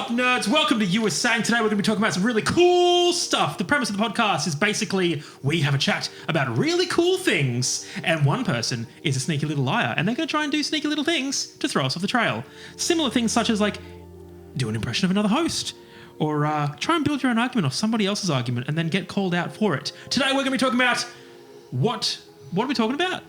up, nerds? Welcome to You Were Saying. Today we're going to be talking about some really cool stuff. The premise of the podcast is basically we have a chat about really cool things, and one person is a sneaky little liar, and they're going to try and do sneaky little things to throw us off the trail. Similar things such as, like, do an impression of another host, or try and build your own argument off somebody else's argument and then get called out for it. Today we're going to be talking about what are we talking about?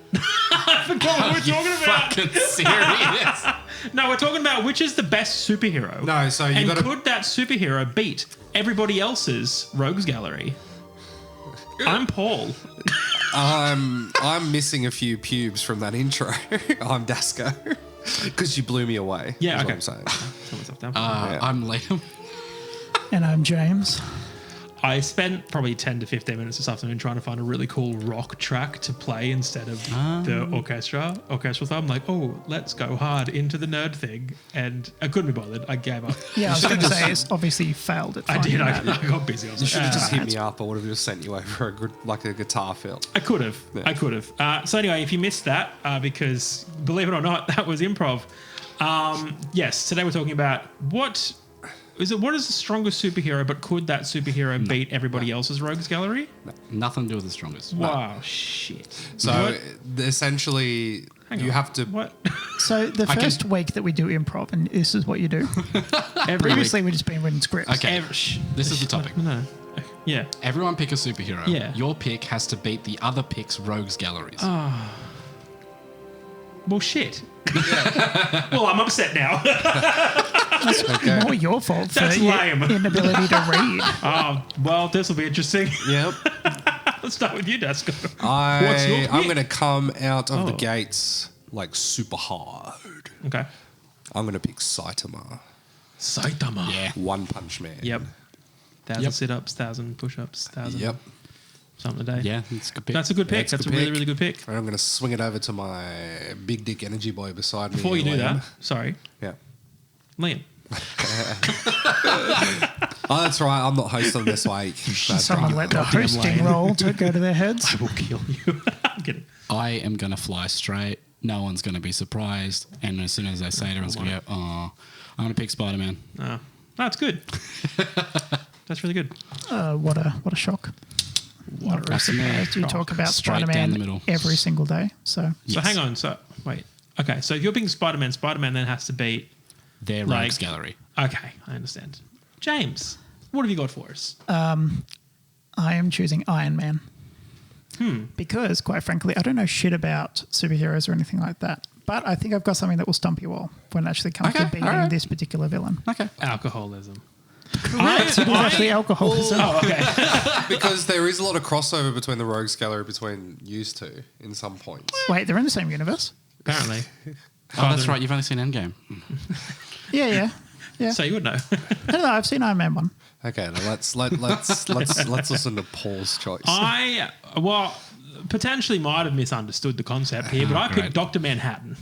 I forgot what we're talking about. Fucking serious. No, we're talking about which is the best superhero. No, so you got to... could that superhero beat everybody else's rogues gallery? I'm Paul. I'm missing a few pubes from that intro. I'm Dasko. Because you blew me away. Yeah, is okay. what I'm saying. I'm Liam. And I'm James. I spent probably 10 to 15 minutes this afternoon trying to find a really cool rock track to play instead of the orchestral stuff. I'm like, oh, let's go hard into the nerd thing. And I couldn't be bothered. I gave up. Yeah, I was going to say, it's obviously you failed at I finding did. that. I got busy. I was You like, should have just hit "Ah." me up. I would have just sent you over a guitar fill. I could have. Yeah. I could have. So anyway, if you missed that, because believe it or not, that was improv. Yes, today we're talking about what is the strongest superhero, but could that superhero beat everybody else's rogues gallery? Nothing to do with the strongest. Wow, shit. So essentially, Hang you on. have to... What? So the first week that we do improv, and this is what you do. Previously, we've just been reading scripts. Okay, this is the topic. No. Yeah. Everyone pick a superhero. Yeah. Your pick has to beat the other pick's rogues galleries. Well, shit. Well, I'm upset now. That's more your fault for That's your lame. inability to read. Oh, well, this will be interesting. Yep. Let's start with you, Dasko. What's your pick? I'm going to come out of the gates like super hard. Okay. I'm going to pick Saitama. Saitama. Yeah. One Punch Man. Yep. 1,000 sit-ups, 1,000 push-ups, 1,000 Yep. something a day. Yeah, it's a good pick. That's a good pick. That's a That's a good really, pick. really good pick. And I'm going to swing it over to my big dick energy boy beside Before me. you do Liam. that, sorry, Yeah. Liam. Oh, that's right. I'm not hosting this week. That's Someone right. let the Goddamn hosting lame. role to go to their heads. I will kill you. I'm kidding. I am going to fly straight. No one's going to be surprised. And as soon as I say it, everyone's going to go, oh, I'm going to pick Spider-Man. Oh, that's good. That's really good. What a shock. Not really That's me. surprised. You talk about Straight down the Spider-Man middle. every single day. So So Yes. hang on. So wait. Okay. So if you're picking Spider-Man, Spider-Man then has to beat. Their Like- rogues gallery. Okay, I understand. James, what have you got for us? I am choosing Iron Man. Because, quite frankly, I don't know shit about superheroes or anything like that. But I think I've got something that will stump you all when it actually comes to Okay, beating all right. this particular villain. Okay. Alcoholism. Correct. It is actually alcoholism. Oh, okay. Because there is a lot of crossover between the Rogues Gallery between used two in some points. Wait, they're in the same universe? Apparently. Oh, that's right. You've only seen Endgame. Yeah. So you would know. No, I've seen Iron Man 1. Okay, now let's listen to Paul's choice. I potentially might have misunderstood the concept here, but I picked Great. Dr. Manhattan.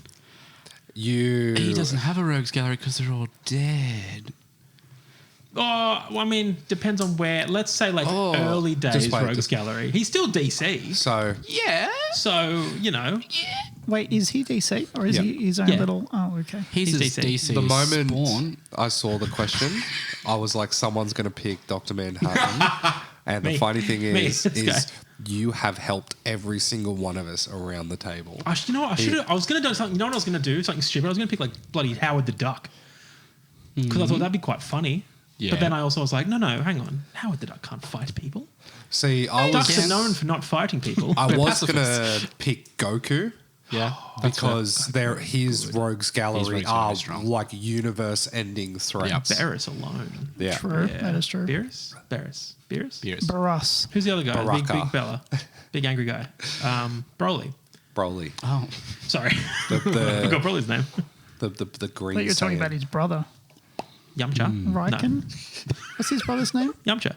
He doesn't have a rogues gallery because they're all dead. Oh, well, I mean, depends on where. Let's say like early days just wait, Rogues just- Gallery. He's still DC, So Yeah. so you know. Wait, is he DC or is Yeah. he his own Yeah. little... Oh, okay. He's He's a DC. the moment Spawn. I saw the question, I was like, someone's going to pick Dr. Manhattan. And the Me. funny thing Me. is Let's go. you have helped every single one of us around the table. You know what? I was going to do something. You know what I was going to do? Something stupid. I was going to pick like bloody Howard the Duck because I thought that'd be quite funny. Yeah. But then I also was like, no, hang on. Howard the Duck can't fight people. See, I Ducks was are known for not fighting people. I They're was going pacifists. to pick Goku. Yeah. Because his rogues gallery rogues are gallery strong. like universe-ending threats. Barris alone. Yeah. True, that is true. Barris? Beers. Barras. Who's the other guy? Baraka. Big Bella. Big angry guy. Broly. Broly. Oh. Sorry. I The forgot Broly's name. the green. But you're talking Saiyan. about his brother, Yamcha. Riken. What's his brother's name? Yamcha.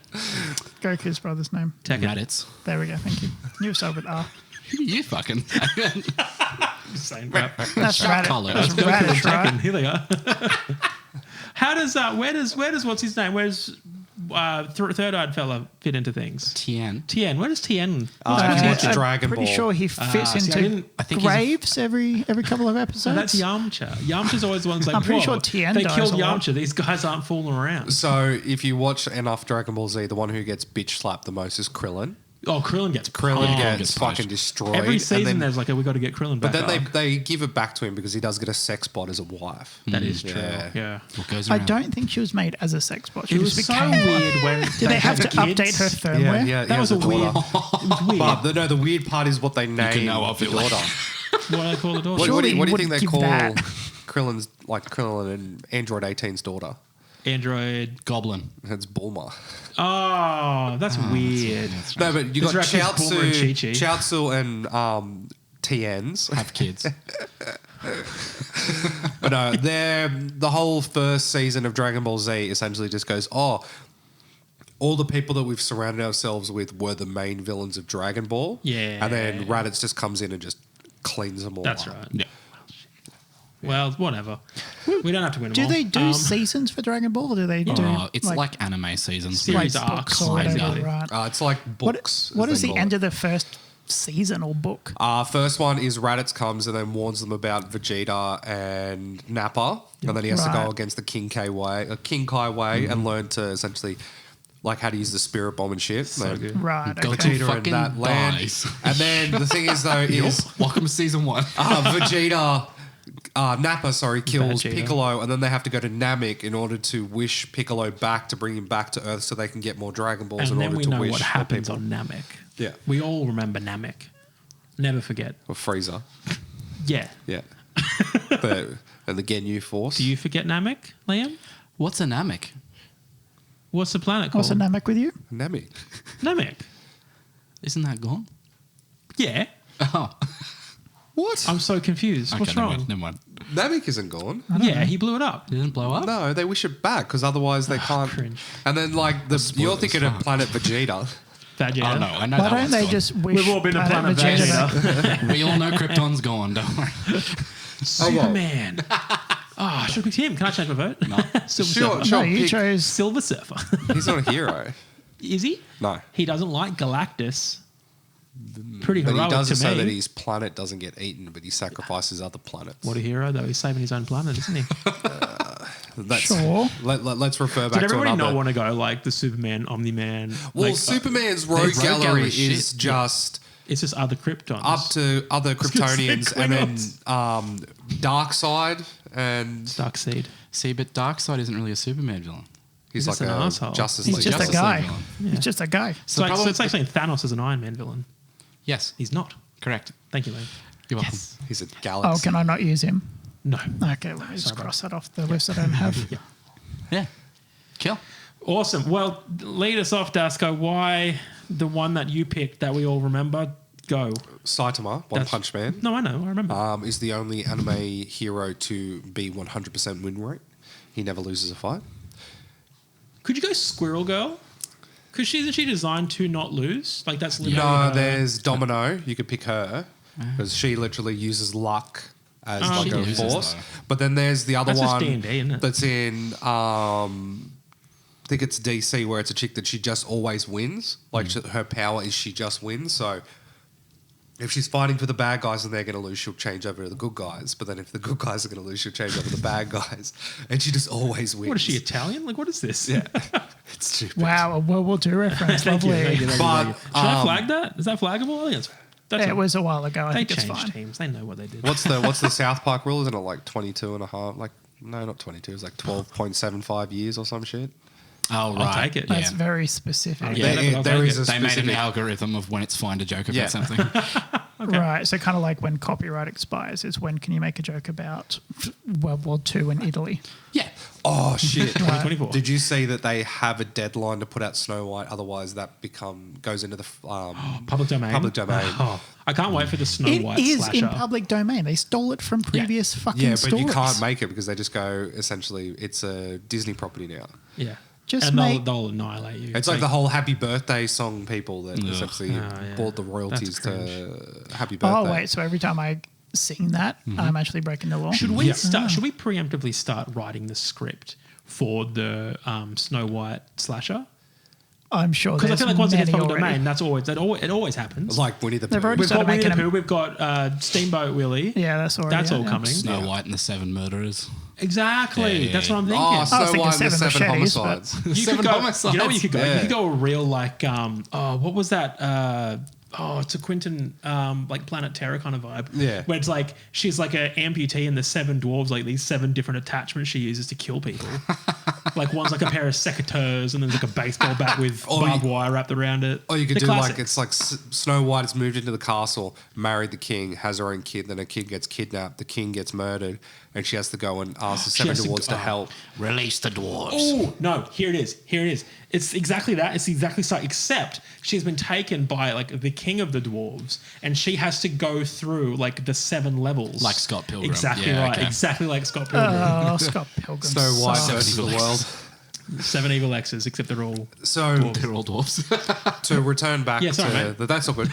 Goku's brother's name. Tekken. Raditz. There we go, thank you. You start with R. You fucking. Same crap. That's Shark Raditz. collar. That's Goku and Raditz, Tekken. right? Here they are. How does where does what's his name? Where's third-eyed fella fit into things? Tien. Tien. Where does Tien? If you watch I'm Dragon pretty Ball, sure he fits see, I into didn't- I think he's a- graves every couple of episodes. So that's Yamcha. Yamcha's always the one's like, I'm pretty whoa, sure Tien they dies killed a lot. Yamcha. These guys aren't fooling around. so if you watch enough Dragon Ball Z, the one who gets bitch slapped the most is Krillin. Oh, Krillin gets Krillin pumped. gets gets fucking punished. destroyed. Every and season then- there's like, we got to get Krillin but back. then they give it back to him because he does get a sex bot as a wife. That is true. Yeah. Yeah. What goes I around? don't think she was made as a sex bot. She It just was so became weird when Did they have to update her firmware? That was a weird. daughter. It was weird. But the weird part is what they name know of the it later. daughter. What do they call the daughter? What Surely do you you think wouldn't they give call that. Krillin and Android 18's daughter? Android. Goblin. It's Bulma. Oh, that's weird. That's No, right. but you This got reference Bulma and Chi-Chi. Chaozu and Tien's. Have kids. But no, the whole first season of Dragon Ball Z essentially just goes, all the people that we've surrounded ourselves with were the main villains of Dragon Ball. Yeah. And then Raditz just comes in and just cleans them all That's up. right. Yeah. Well, whatever. We don't have to win them Do all. they do seasons for Dragon Ball, or do they do? It's like anime seasons. Series like arcs, books or whatever, basically. right? It's like What, books. what as is they the call end it. of the first season or book? First one is Raditz comes and then warns them about Vegeta and Nappa, and then he has to Right. go against the King Kai way, and learn to essentially like how to use the spirit bomb and shit. So Then good. Right. Go Okay. to Vegeta in that fucking land. dies. And then the thing is though is Welcome to season 1. Vegeta. Nappa, kills Vegeta. Piccolo, and then they have to go to Namek in order to wish Piccolo back to bring him back to Earth, so they can get more Dragon Balls And in then order we to know wish what more happens people. on Namek. Yeah. We all remember Namek. Never forget. Or Frieza, Yeah. yeah. And the Ginyu Force. Do you forget Namek, Liam? What's a Namek? What's the planet called? What's the Namek with you? Namek? Namek. Isn't that gone? Yeah. Oh. What? I'm so confused. What's Okay, wrong? never mind. Namek isn't gone. Yeah, he blew it up. It didn't blow up? No, they wish it back because otherwise they can't. cringe. And then like spoiled you're as thinking of fuck. Planet Vegeta. Vegeta. Oh, no. I know Why that don't one's they gone. just wish We've all been to Planet Vegeta. We all know Krypton's gone, don't worry. Superman. Oh, should we pick him? Can I change my vote? No. Silver Sure, Surfer. sure. No, you pick- chose. Silver Surfer. He's not a hero. Is he? No. He doesn't like Galactus. Pretty But he heroic does to it so me. that his planet doesn't get eaten, but he sacrifices other planets. What a hero, though. He's saving his own planet, isn't he? That's, Sure. Let's refer back Did to everybody another. not want to go like the Superman, Omni-Man? Well, like, Superman's their rogue rogue gallery gallery is shit. just it's just other Kryptons. up to other gonna say Kryptonians, and then Klingons. Darkseid, and Darkseid. See, but Darkseid isn't really a Superman villain. he's just like an a asshole. Justice He's League. just a Justice guy. League villain. He's just a guy. So, problem- it's like saying Thanos is an Iron Man villain. Yes, He's not. correct. Thank you, Liam. You're welcome. He's a Oh, galaxy. can I not use him? No. Okay, let me just cross that off the list I don't have. Yeah. Kill. Awesome. Well, lead us off, Dasko. Why the one that you picked that we all remember? Go. Saitama, One That's- Punch Man, No, I know. I remember. is the only anime hero to be 100% win rate. He never loses a fight. Could you go Squirrel Girl? Because isn't she designed to not lose? Like that's literally No, her- there's Domino. You could pick her because she literally uses luck as like she a loses, force. though. But then there's the other That's just one D&D, isn't it? that's in. I think it's DC where it's a chick that she just always wins. Like her power is she just wins. So if she's fighting for the bad guys and they're going to lose, she'll change over to the good guys. But then if the good guys are going to lose, she'll change over to the bad guys, and she just always wins. What is she, Italian? Like, what is this? Yeah, it's stupid. Wow, a World War II reference. Thank you, Lovely. thank you, thank you, But, thank you. Should I flag that? Is that flaggable? I think that's It was a while ago. I They think it's changed fine. teams. They know what they did. What's the South Park rule? Isn't it like 22 and a half? Like no, not 22. It's like 12.75 years or some shit. Oh, I'll right. take it. Yeah. That's very specific. Yeah, There there is a They made an specific. algorithm of when it's fine to joke about Yeah. something. Right. So kind of like when copyright expires is when can you make a joke about World War II in Italy? Yeah. Oh shit! 2024. Did you see that they have a deadline to put out Snow White? Otherwise, that goes into the Public domain. Public domain. Oh, I can't wait for the Snow It White is slasher. in public domain. They stole it from previous fucking Yeah, but stories. you can't make it because they just go. Essentially, it's a Disney property now. Yeah. Just and make- they'll annihilate you. It's like the whole Happy Birthday song people that Ugh. essentially Oh, yeah. bought the royalties That's to Happy Birthday. Oh wait, so every time I sing that, I'm actually breaking the law. Should we Yeah. start? Should we preemptively start writing the script for the Snow White slasher? I'm sure Because I there's feel like once it gets many public already. domain, it always happens. Like Winnie the They've Pooh. already We've got started Winnie the making Pooh. them. We've got Steamboat Willie. Yeah, that's already That's all yeah. coming. Snow White and the Seven Murderers. Exactly. Yeah. That's what I'm thinking. Oh, Snow thinking White and the Seven Seven Machetes, Homicides. You Seven could go. homicides. You know what you could go? Yeah. You could go a real like what was that? It's a Quentin like Planet Terror kind of vibe. Yeah. Where it's like she's like an amputee and the seven dwarves like these 7 different attachments she uses to kill people. Like one's like a pair of secateurs and then there's like a baseball bat with Or barbed wire wrapped around it. Or you could The do classic. like it's like Snow White has moved into the castle, married the king, has her own kid, then her kid gets kidnapped, the king gets murdered, and she has to go and ask the She seven has to dwarves go- to help. Release the dwarves. Oh no! Here it is. Here it is. It's exactly that. It's exactly so. Except she's been taken by like the king of the dwarves, and she has to go through like the 7 levels, Like Scott Pilgrim. Exactly Yeah, right. okay. Exactly like Scott Pilgrim. Oh, Scott Pilgrim. Snow White sucks. versus the evil world. 7 evil X's, except they're all. So They're all dwarves. to return back Yeah, sorry, to mate. that's all good.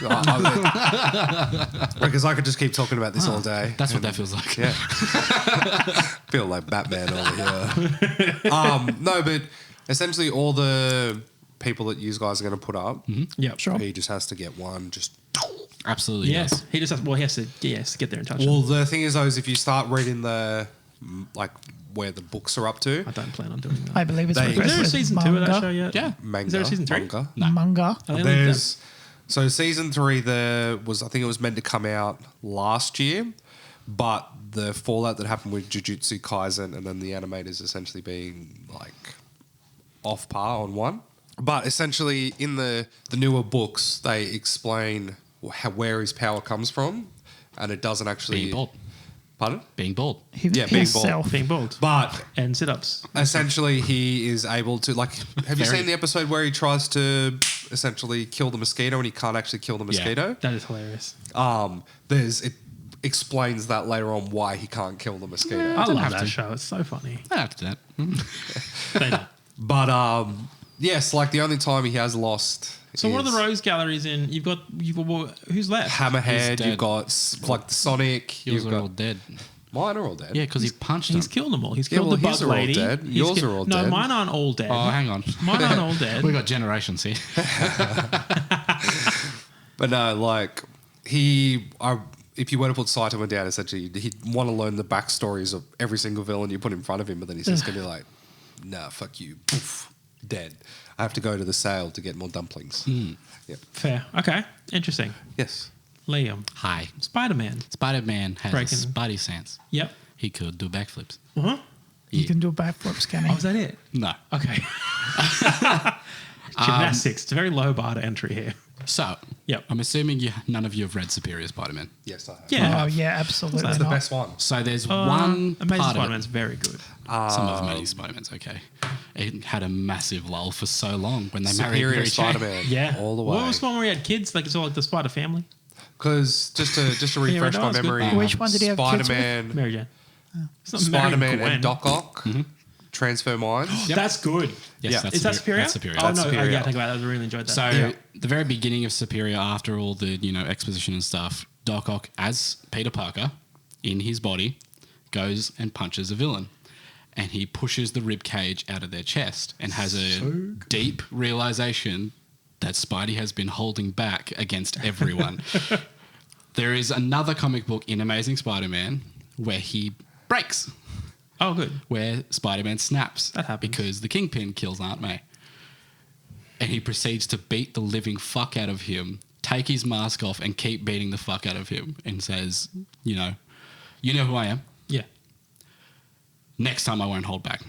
Because I could just keep talking about this all day. That's what that feels like. Yeah. Feel like Batman over here. No, but essentially all the people that you guys are going to put up, Yep. Sure. he just has to get one. Just Absolutely. Yes. Yes. He just has. Well, he has to get there and touch well, them. the thing is, though, is if you start reading the like where the books are up to, I don't plan on doing that. I believe it's They- Is there a progressive season 2 of that manga. show yet? Yeah. manga, Is there a season 3? manga. Manga. I think There's so season 3 there was I think it was meant to come out last year, but the fallout that happened with Jujutsu Kaisen and then the animators essentially being like off par on one. But essentially in the newer books they explain where his power comes from, and it doesn't actually. Being bald. Pardon? Being bald. Yeah, being bald. himself. being bald But and sit-ups. essentially he is able to like. Have you Very- seen the episode where he tries to essentially kill the mosquito and he can't actually kill the mosquito? That is hilarious. There's it explains that later on why he can't kill the mosquito. I don't love have that to. show. It's so funny. I have to do that. They don't. But yes, like the only time he has lost. So what are is the Rose Galleries in? You've got who's left? Hammerhead, He's you've dead. got like the Sonic, Yours you've are got all dead. mine are all dead. Yeah, because he punched He's them. killed them all. He's Yeah, killed well, the his bug are all lady. dead. He's Yours killed- are all no, dead. mine aren't all dead. Oh, hang on. Mine aren't all dead. We've got generations here. But no, like if you were to put Saitama down, essentially he'd want to learn the backstories of every single villain you put in front of him, but then he's just gonna be like, nah, fuck you, poof, dead. I have to go to the sale to get more dumplings. Yep. Fair. Okay. Interesting. Yes. Liam. Hi. Spider-Man. Spider-Man has Breaking. a spidey sense. Yep. He could do backflips. Uh-huh. You can do backflips, can Oh, he? is that it? No. Okay. Gymnastics. It's a very low bar to entry here. So, Yep. I'm assuming none of you have read Superior Spider-Man. Yes, I have. Yeah. Oh, yeah, absolutely. That's the not. best one. So there's one Amazing part Spider-Man's of it. very good. Some of Amazing Spider-Man's okay. It had a massive lull for so long when they married Superior Mary Jane. Spider-Man. Yeah. All the What way. was the one where he had kids? Like it's all like the Spider Family. Because just to refresh no, my it's good. memory, Which one did he have kids with? Spider-Man, Mary Jane. It's not Mary Spider-Man Gwen. and Doc Ock transfer minds. That's good. Yes, Yeah. that's Is that Superior? That's Superior. Oh That's no, Superior. yeah, think about it. I really enjoyed that. So Yeah. the very beginning of Superior, after all the exposition and stuff, Doc Ock as Peter Parker in his body goes and punches a villain, and he pushes the rib cage out of their chest and has a deep realization that Spidey has been holding back against everyone. There is another comic book in Amazing Spider-Man where he breaks, oh, good. where Spider-Man snaps. That happens. Because the Kingpin kills Aunt May. And he proceeds to beat the living fuck out of him, take his mask off and keep beating the fuck out of him and says, you know who I am. Yeah. Next time I won't hold back.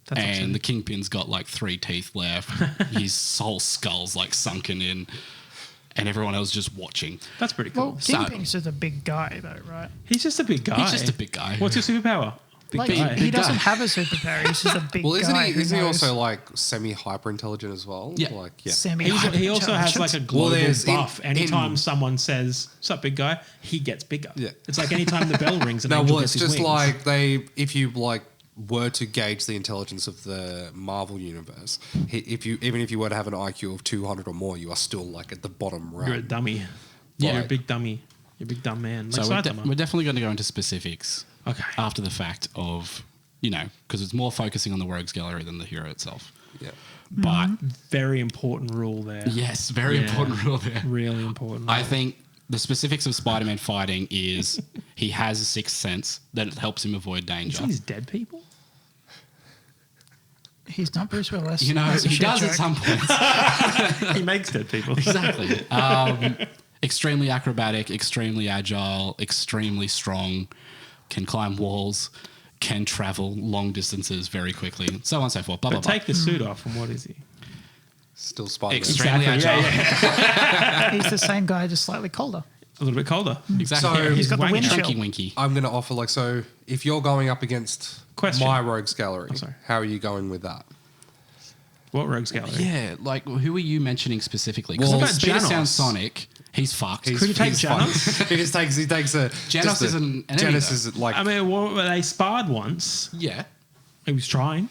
That's and awesome. the Kingpin's got like 3 teeth left. His whole skull's like sunken in. And everyone else just watching. That's pretty cool. Well, So- Kingpin's just a big guy, though, right? He's just a big guy. He's just a big guy. What's your superpower? Big Like, guy. he doesn't guy. have a superpower. He's just a big Well, isn't guy. he? who Isn't he knows also like semi-hyper intelligent as well? Yeah. Like yeah. He also has like a global there's buff. Anytime in- someone says, "What's up, big guy?" he gets bigger. Yeah. It's like anytime the bell rings, an No, angel well, gets it's his just wings. like if you like were to gauge the intelligence of the Marvel universe, even if you were to have an IQ of 200 or more, you are still like at the bottom rung. You're a dummy. Yeah. You're a big dummy. You're a big dumb man. So Like we're, Saitama. we're definitely going to go into specifics Okay. after the fact of, because it's more focusing on the Rogues Gallery than the hero itself. Yeah. But Very important rule there. yes, very Yeah. important rule there. Really important. I think the specifics of Spider-Man fighting is he has a sixth sense that helps him avoid Is danger. these dead people? He's not Bruce Willis. You know, That's a he shit does at joke. some points. He makes dead people. Exactly. Extremely acrobatic, extremely agile, extremely strong, can climb walls, can travel long distances very quickly, so on and so forth. Blah, But blah, take the suit off, and what is he? Still Spider-Man. Extremely agile. He's the same guy, just slightly colder. A little bit colder. Exactly. So- He's got the wanky. windshield. Chunky winky. I'm going to offer, like, so if you're going up against Question. my Rogues Gallery, sorry. how are you going with that? What Rogues Gallery? Yeah, like who are you mentioning specifically? Because Well, if Speeder Janos. sounds Sonic, he's fucked. Could you take fine. Janos? he takes a Janos just a- is an enemy, Janos though. is like I mean, they sparred once. yeah. He was trying.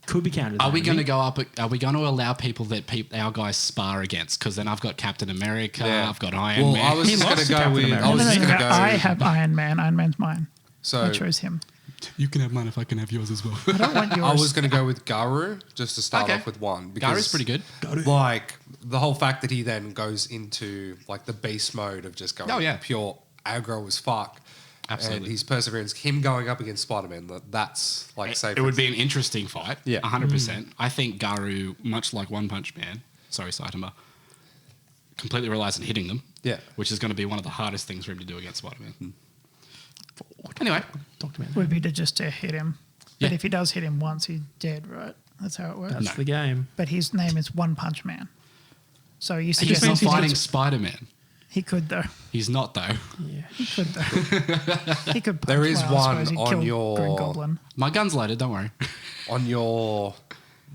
Could be counted. Are we going to go up? Are we going to allow people that our guys spar against? Because then I've got Captain America, Yeah. I've got Iron Well, Man. I was He just going lost to to go Captain with. America. I was No, just no, going no, to go. I have Iron Man. Iron Man's mine. So I chose him. You can have mine if I can have yours as well. I don't want yours. I was going to go with Garu just to start Okay. off with one. Garu's pretty good. Like the whole fact that he then goes into like the beast mode of just going Oh, yeah. pure aggro as fuck. Absolutely. And his perseverance, him going up against Spider-Man, that's like say It would be an interesting fight. Yeah. 100%. I think Garu, much like One Punch Man, sorry, Saitama, completely relies on hitting them. Yeah. Which is going to be one of the hardest things for him to do against Spider-Man. Anyway, document? would be to hit him. But Yeah. if he does hit him once, he's dead, right? That's how it works. That's No. the game. But his name is One Punch Man. So you he's suggest not means he's fighting just- Spider-Man. he could though. He's not, though. Yeah. He could though. He could. Punch. There is well, I one suppose he'd on kill your- Green Goblin. My gun's loaded, don't worry. on your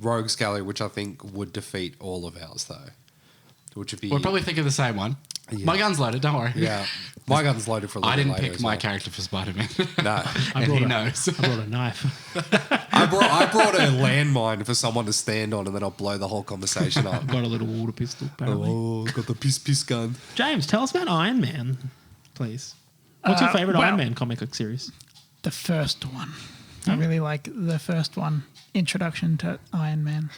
Rogues Gallery, which I think would defeat all of ours though. Which would be We're probably thinking the same one. Yeah. My gun's loaded, don't worry. yeah. My gun's loaded for a little I bit didn't later pick as my well. character for Spider-Man. No. and brought he a- knows. I brought a knife. I brought a landmine for someone to stand on and then I'll blow the whole conversation up. Got a little water pistol, apparently. Oh, got the piss gun. James, tell us about Iron Man, please. What's your favorite well- Iron Man comic book series? The first one. I really like the first one. Introduction to Iron Man.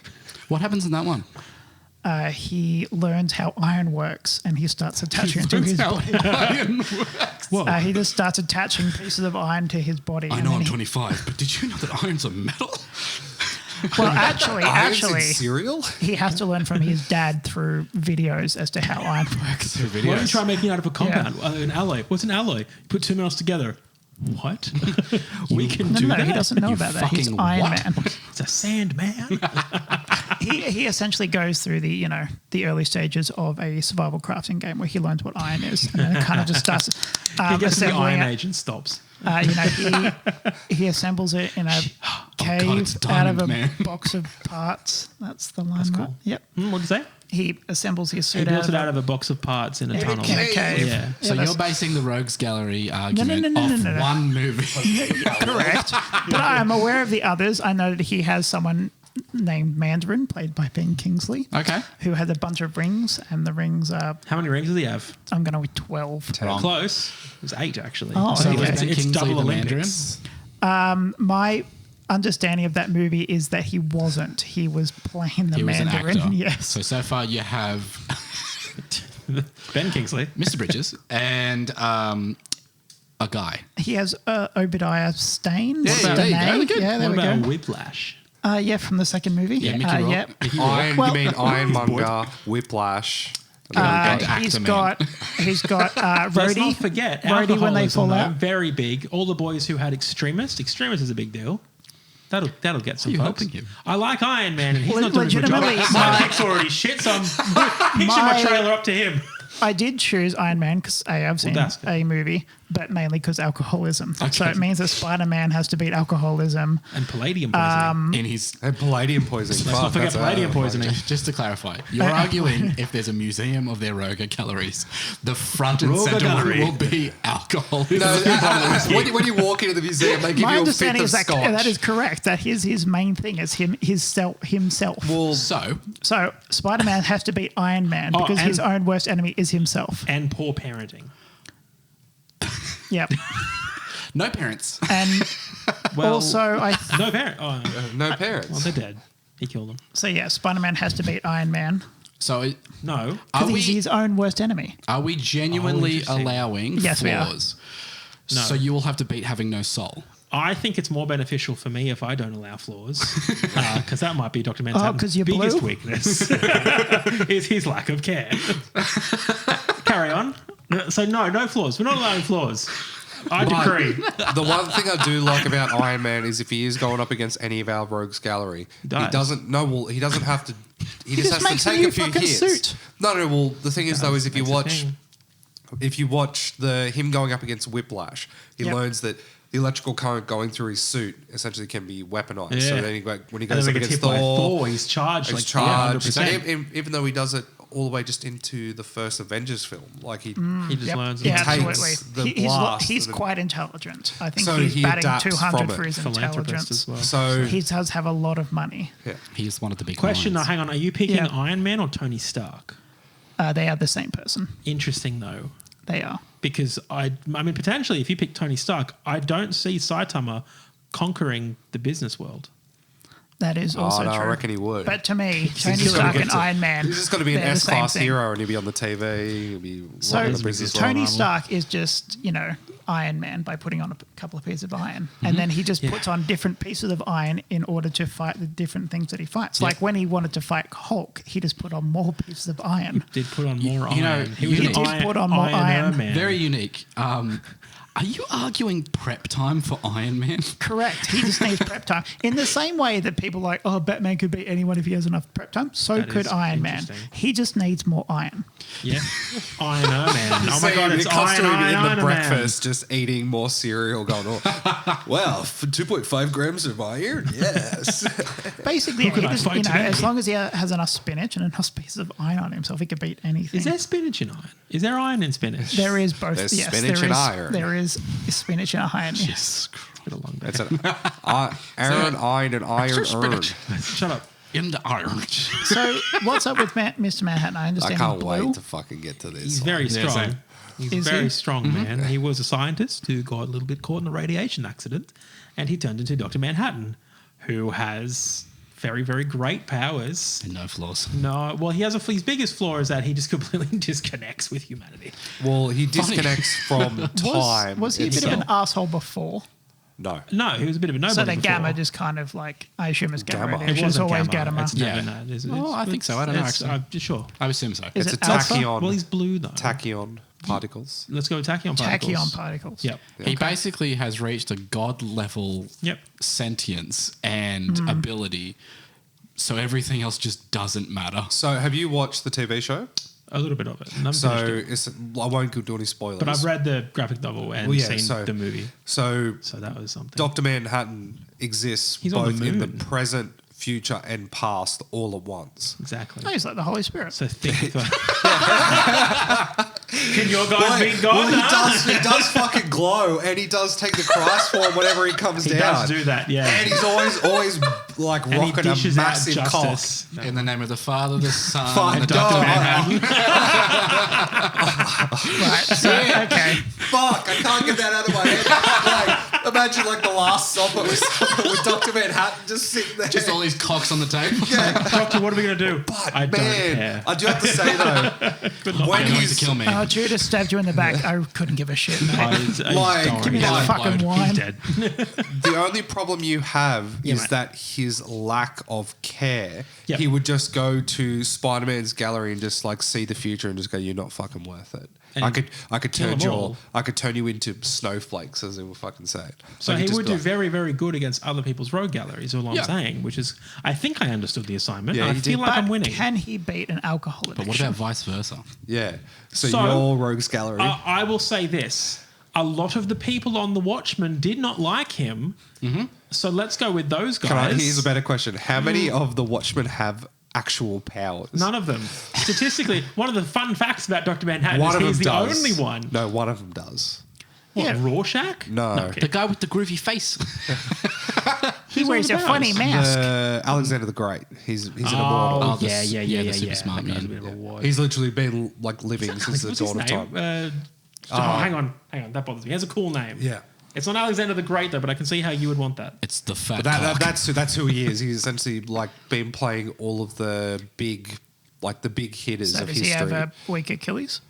What happens in that one? He learns how iron works and he starts attaching it to his body. Whoa. He just starts attaching pieces of iron to his body. I and know then I'm he- 25, but did you know that iron's a metal? Well, actually, cereal? he has to learn from his dad through videos as to how iron works. Why don't you try making it out of a compound? An alloy. What's an alloy? You put two metals together. What? We can do No, that? he doesn't know You about that. He's fucking Iron what? Man. It's a sand man. He essentially goes through the early stages of a survival crafting game where he learns what iron is, and then it kind of just starts He gets to the assembling Iron it. Age and stops. He assembles it in a cave God, it's out of a diamond, man. box of parts. That's the line. That's right? cool. Yep. What did you say? He assembles his He suit built it out of of a box of parts in a tunnel. in a cave. Yeah. So that's- you're basing the Rogues Gallery argument no, off no. one movie. Correct. But I'm aware of the others. I know that he has someone named Mandarin, played by Ben Kingsley, Okay. who has a bunch of rings, and the rings are, How many rings does he have? I'm going with 12. Wrong. Close. It was 8, actually. Oh, So okay. was Ben It's Kingsley double the Olympics. Mandarin? My understanding of that movie is that he wasn't. He was playing the He was an Mandarin. actor. Yes. So far you have Ben Kingsley. Mr. Bridges and a guy. He has Obadiah Stane. Yeah, there you go. Stane. Good. Yeah, there What we about go. Whiplash? Yeah, from the second movie. Yeah, Mickey Rourke. Yeah. Mickey Rourke. Iron, Well- you mean Ironmonger, Whiplash. And He's Actor got Let's Rhodey. not forget, Rhodey when they alcoholism, fall though, out. very big. All the boys who had Extremist. Extremist is a big deal. That'll get some you folks. helping him? I like Iron Man, and he's Le- not doing a good job. legitimately, My my- pick's already shit, so I'm pitching my My- trailer up to him. I did choose Iron Man because I've seen that's good. a movie, but mainly because alcoholism. So Okay. it means that Spider-Man has to beat alcoholism. And palladium poisoning. In his And palladium poisoning. Let's not forget palladium poisoning. just to clarify, you're arguing if there's a museum of their Rogue calories, the front and Rogue center gallery. will be alcoholism. when you walk into the museum, they give My you a fifth understanding of is that scotch. that is correct. That his main thing is himself. Well, So, So Spider-Man has to beat Iron Man Oh, because and- his own worst enemy is himself. And poor parenting. Yep. no parents. And Well, also, no parent. Oh, no parents. well, they're dead. He killed him. So yeah, Spider-Man has to beat Iron Man So No. are because he's we his own worst enemy. genuinely interesting. allowing Yes, we are. flaws? No. So you will have to beat having no soul. I think it's more beneficial for me if I don't allow flaws, because that might be Dr. 'cause Manhattan's you're biggest blue? weakness is his lack of care. Carry on. So no flaws. We're not allowing flaws. I decree. The one thing I do like about Iron Man is if he is going up against any of our rogues gallery, dies. he doesn't. No, well, he doesn't have to. He just just makes has a to new take a few fucking hits. suit. No. Well, the thing is though is if you Makes a watch, thing. if you watch him going up against Whiplash, he Yep. learns that the electrical current going through his suit essentially can be weaponized. Yeah. So then when he And goes then up we get against hit by Thor, Thor, he's charged. he's like charged. So 100%. even though he does it all the way just into the first Avengers film, like he. He just Yep. learns. Yeah, takes absolutely. the blast He's and then- quite intelligent. I think So he's he batting adapts 200 from for it. his Philanthropist intelligence. as well. So He does have a lot of money. yeah. He's one of the big Question though, ones. hang on. Are you picking Yeah. Iron Man or Tony Stark? They are the same person. Interesting though. They are. Because I mean, potentially, if you pick Tony Stark, I don't see Saitama conquering the business world. That is also no, true. I reckon he would. But to me, Tony just gotta Stark get and to- Iron Man. He's just going to be an they're the same S-class thing. hero, and he'll be on the TV. He'll be So running the business. Tony Marvel. Stark is just, Iron Man by putting on a couple of pieces of iron. And then he just puts on different pieces of iron in order to fight the different things that he fights. Like when he wanted to fight Hulk, he just put on more pieces of iron. Did put on more you know, iron. he was did an put on more iron. Man. Very unique. Are you arguing prep time for Iron Man? Correct. He just needs prep time. In the same way that people are like, oh, Batman could beat anyone if he has enough prep time, so That could is Iron Man. interesting. He just needs more iron. Yeah. Iron Man. Oh my god, it's it comes to Iron him in Iron the Man. breakfast, just eating more cereal, going, oh, well, for 2.5 grams of iron, yes. Basically, Who could he I just, fight today? as long as he has enough spinach and enough pieces of iron on himself, he could beat anything. Is there spinach in iron? Is there iron in spinach? There is both. There's yes, spinach there and is- iron. There is spinach and iron. Yes. It's been a long day. It's an Aaron, iron, and iron earned. spinach. Shut up. In the iron. So what's up with Mr. Manhattan? I I understand can't he's blue. wait to fucking get to this. He's very Yeah, strong. same. He's Is very he? strong, man. He was a scientist who got a little bit caught in a radiation accident, and he turned into Dr. Manhattan, who has very, very great powers. And no flaws. No, well, he has his biggest flaw is that he just completely disconnects with humanity. Well, he disconnects from time. Was he a bit of an itself. asshole before? No. No, he was a bit of a nobody So the before. Gamma just kind of like, I assume it's Gamma. Gamma. It It was wasn't always Gamma. Gamma. It's Yeah. never no. Oh, I think so. I don't know, actually. I'm just sure. I would assume so. Is It's it a alpha? tachyon. Well, he's blue though. Tachyon particles. Let's go with tachyon particles. Tachyon particles. Yep. He basically has reached a god level Yep. sentience and ability, so everything else just doesn't matter. So, have you watched the TV show? A little bit of it. And I've So, finished it. I won't do any spoilers. But I've read the graphic novel and Well, yeah, seen so- the movie. So, So that was something. Dr. Manhattan exists He's on the both in the moon. present, future, and past all at once. Exactly. Oh, he's like the Holy Spirit. So think of Can your guys beat God? Well, No? he does fucking glow, and he does take the Christ form whenever he comes He down. does do that, yeah. And he's always like And he rocking a dishes out massive cock. justice. In the name of the Father, the Son, Fuck, and the dog. Dr. Manhattan. Right. So, okay. Fuck, I can't get that out of my head. Like, imagine like the last supper with Dr. Manhattan just sitting there. Just all these cocks on the table. Doctor, what are we going to do? But I don't man, care. I do have to say though, when You're going he's to kill me. Oh, Judas stabbed you in the back. I couldn't give a shit, mate. Like, Give me that like, fucking He's wine. dead. the only problem you have Yeah, is mate. that his lack of care. Yep. He would just go to Spider-Man's gallery and just like see the future and just go, "You're not fucking worth it." And I could kill turn them you all. I could turn you into snowflakes, as they were fucking saying. So Like, he just would be do like- very, very good against other people's rogue galleries, all I'm Yeah. saying, which is, I think I understood the assignment. Yeah, I he feel did. like I'm But winning. can he beat an alcohol addiction? But what about vice versa? Yeah. So, So- your rogues gallery. I will say this. A lot of the people on The Watchmen did not like him. Mm-hmm. So let's go with those guys. Here's a better question: how many of the Watchmen have actual powers? None of them. Statistically, one of the fun facts about Dr. Manhattan One is of them he's the does. only one. No, one of them does. What, Yeah. Rorschach? No. okay. The guy with the groovy face. He wears a one of funny those? mask. Alexander the Great. He's an immortal. Oh, the yeah, s- yeah, yeah, yeah, the super yeah. smart That guy's man. a bit of a ward. He's literally been like living since the What's his dawn of name? time. Hang on. That bothers me. He has a cool name. Yeah. It's not Alexander the Great though, but I can see how you would want that. It's the fat But cock. that's who he is. He's essentially like been playing all of the big hitters So of does history. he have a weak Achilles?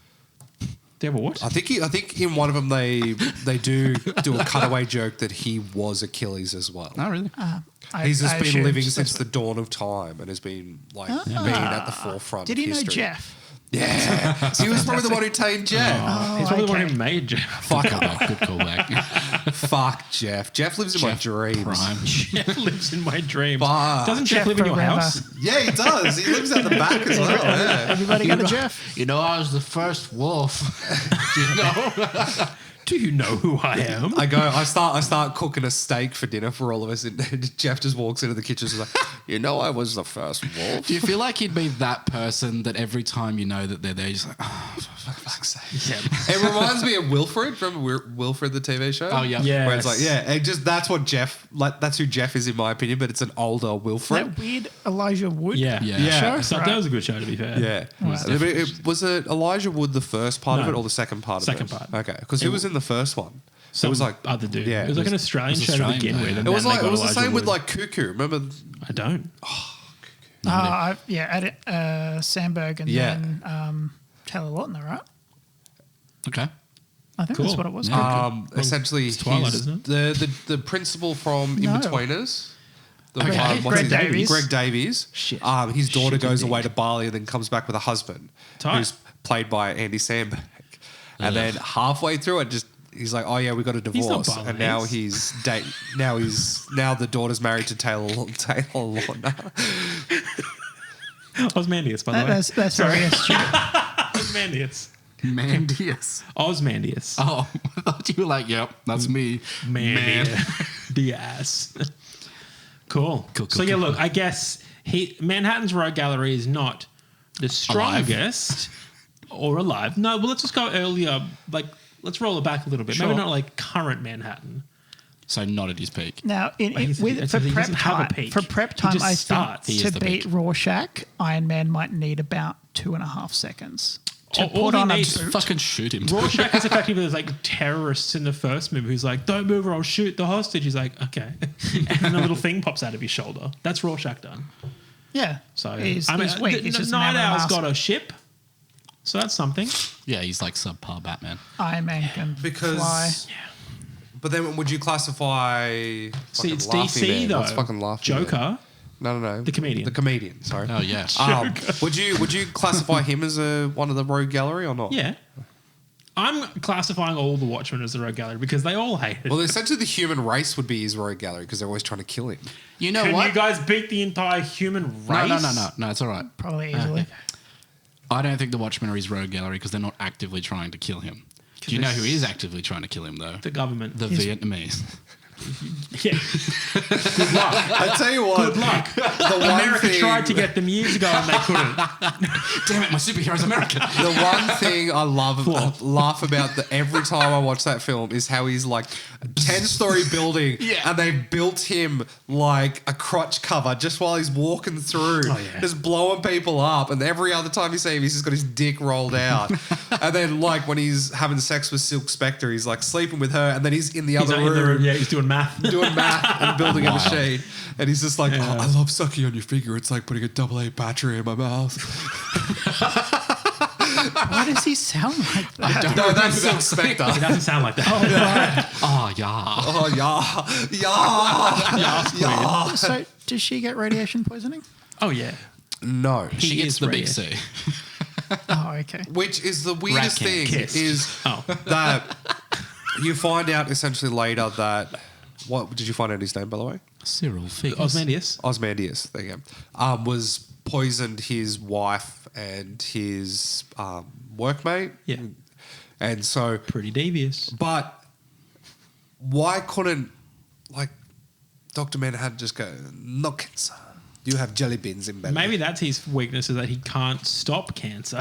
Do you have a what? I think in one of them they do a cutaway joke that he was Achilles as well. Oh, really? He's just been assumed living that's since what- the dawn of time and has been been at the forefront. Did of you know history. Jeff? Yeah, he was probably the one who tamed Jeff. He's probably the one okay. who made Jeff. Fuck, Good callback. fuck Jeff. Jeff lives in my Jeff dreams. Prime. Jeff lives in my dreams. Fuck. Doesn't Jeff Jeff live in your forever. house? Yeah, he does. He lives at the back as well. Yeah. Everybody got a Jeff? You know, I was the first wolf. Do you know? Do you know who I am? I start cooking a steak for dinner for all of us, and Jeff just walks into the kitchen and is like, "You know, I was the first wolf." Do you feel like he'd be that person that every time you know that they're there, you're just like, oh, for fuck's sake. Yeah. It reminds me of Wilfred. Remember Wilfred, the TV show? Oh, yeah. Yeah. Where it's like, that's what Jeff, that's who Jeff is in my opinion, but it's an older Wilfred. That weird Elijah Wood. Yeah. Yeah. So that was a good show, to be fair. Yeah. Was it Elijah Wood the first part of No. it or the second part Second of it? part. Okay. Because who was in the first one? Some it was like other dude. Yeah. It was like an Australian it was show to Australian, begin yeah. with. and It was then like they it was got the same Elijah with Wood. like Cuckoo. Remember? I don't. Sandberg and Yeah. then Taylor Lautner, right? Okay. I think Cool. that's what it was. Essentially, It's Twilight, he's isn't the principal from No. In-Betweeners. The Okay. what's Greg his name? Davies. Greg Davies. Shit. His daughter Shit, goes indeed. away to Bali and then comes back with a husband Tight. who's played by Andy Samberg. And Ugh. then halfway through it, he's like, "Oh yeah, we got a He's not divorce," and now Balinese. now the daughter's married to Taylor Lautner. Osmandius, by the way. That's very astute. Osmandius. Mandius. Osmandius. Oh, I thought you were like, yep, that's me. Man. Diaz. Cool. So yeah, look, I guess Manhattan's Rogue Gallery is not the strongest or alive. No, well, let's just go earlier. Like, let's roll it back a little bit. Sure. Maybe not like current Manhattan. So not at his peak. Now, He doesn't have a peak. for prep He time, just I starts. He think is to the beat peak. Rorschach, Iron Man might need about 2.5 seconds to All put he on a needs- boot. Fucking shoot him. Rorschach is effectively there's like terrorists in the first movie who's like, don't move or I'll shoot the hostage. He's like, okay. And then a little thing pops out of his shoulder. That's Rorschach done. Yeah. So he's weak. He's just Night an Owl's mask. got a ship. So that's something. Yeah, he's like subpar Batman. Iron Man can Because- fly. But then, would you classify? See, fucking it's Laughing DC Man? though. What's fucking Laughing Man? Joker. No. The comedian. The comedian. Sorry. Oh, yeah. Would you classify him as one of the Rogue Gallery or not? Yeah. I'm classifying all the Watchmen as the Rogue Gallery because they all hate it. Well, essentially, the human race would be his Rogue Gallery because they're always trying to kill him. You know Can what? you guys beat the entire human race? No, it's all right. Probably easily. I don't think the Watchmen are his rogue gallery because they're not actively trying to kill him. Do you know who is actively trying to kill him, though? The government. The Vietnamese. Yeah. Good luck. I tell you what, Good luck. the one America thing, tried to get them years ago and they couldn't. Damn it, my superhero's American. the one thing I laugh about every time I watch that film is how he's like a 10-story building, Yeah. and they built him like a crotch cover just while he's walking through, just blowing people up. And every other time you see him, he's just got his dick rolled out. And then, like when he's having sex with Silk Spectre, he's like sleeping with her, and then he's in the He's other in the room. room. Yeah, he's doing math. Doing math and building a Wow. machine, and he's just like, "Oh, I love sucking on your finger. It's like putting a AA battery in my mouth." Why does he sound like that? No, that's Silk Spectre. It doesn't sound like that. Oh, yeah. Oh yeah. Yeah. So, does she get radiation poisoning? Oh, yeah. No. She He gets is the big rare. C. Oh, okay. Which is the weirdest Rat thing Kiss. is Oh. that you find out essentially later that what did you find out his name by the way? Cyril Figures. Osmandius. Osmandius. There you go. Was poisoned his wife and his workmate. Yeah. And so, Pretty devious. but why couldn't like Dr. Manhattan just go, "No cancer. You have jelly beans in belly." Maybe that's his weakness is that he can't stop cancer.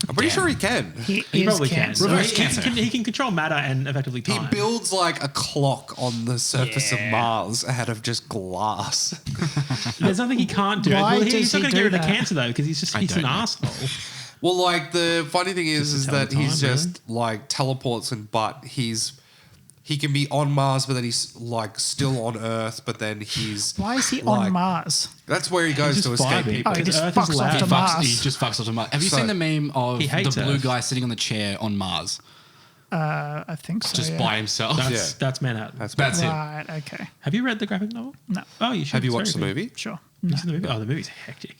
I'm pretty sure he can. He He is probably cancer. can. Reverse He cancer. can control matter and effectively He time. builds like a clock on the surface of Yeah. Mars out of just glass. There's nothing he can't do. Why Well, does he's not he going to do get rid of that? cancer though because he's I an don't know. asshole. Well, like the funny thing is to that tell the he's time, just like teleports but he he can be on Mars, but then he's like still on Earth, but then he's Why is he like- on Mars? That's where he goes He's to just escape vibing. people. Oh, he Because just Earth is fucks loud. off He, to fucks, Mars. he just fucks off to Mars. Have you So- seen the meme of He the hates blue Earth. guy sitting on the chair on Mars I think so. just yeah. by himself? That's Manhattan. That's That's it. Right. Okay. Have you read the graphic novel? No. Oh, you should. Have you It's watched the very good. movie? Sure. Have No. you seen the movie? Oh, the movie's hectic.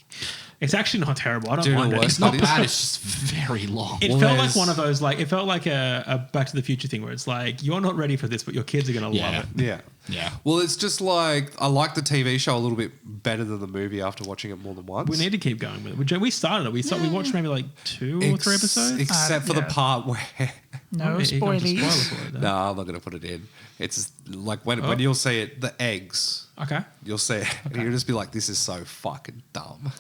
It's actually not terrible. I don't Do you know mind it. what? It's not It is. bad. It's just very long. It Well, felt like there's- one of those, like, it felt like a Back to the Future thing where it's like, you're not ready for this, but your kids are going to Yeah. love it. Yeah. Yeah. Well, it's just like I like the TV show a little bit better than the movie after watching it more than once. We need to keep going with it. We started it. We watched maybe like 2 or 3 episodes. except for the yeah. part where. No Oh, you can't just spoilies. spoil it for it, though. No, I'm not going to put it in. It's like when you'll see it, the eggs. Okay. You'll see it, and you'll just be like, "This is so fucking dumb."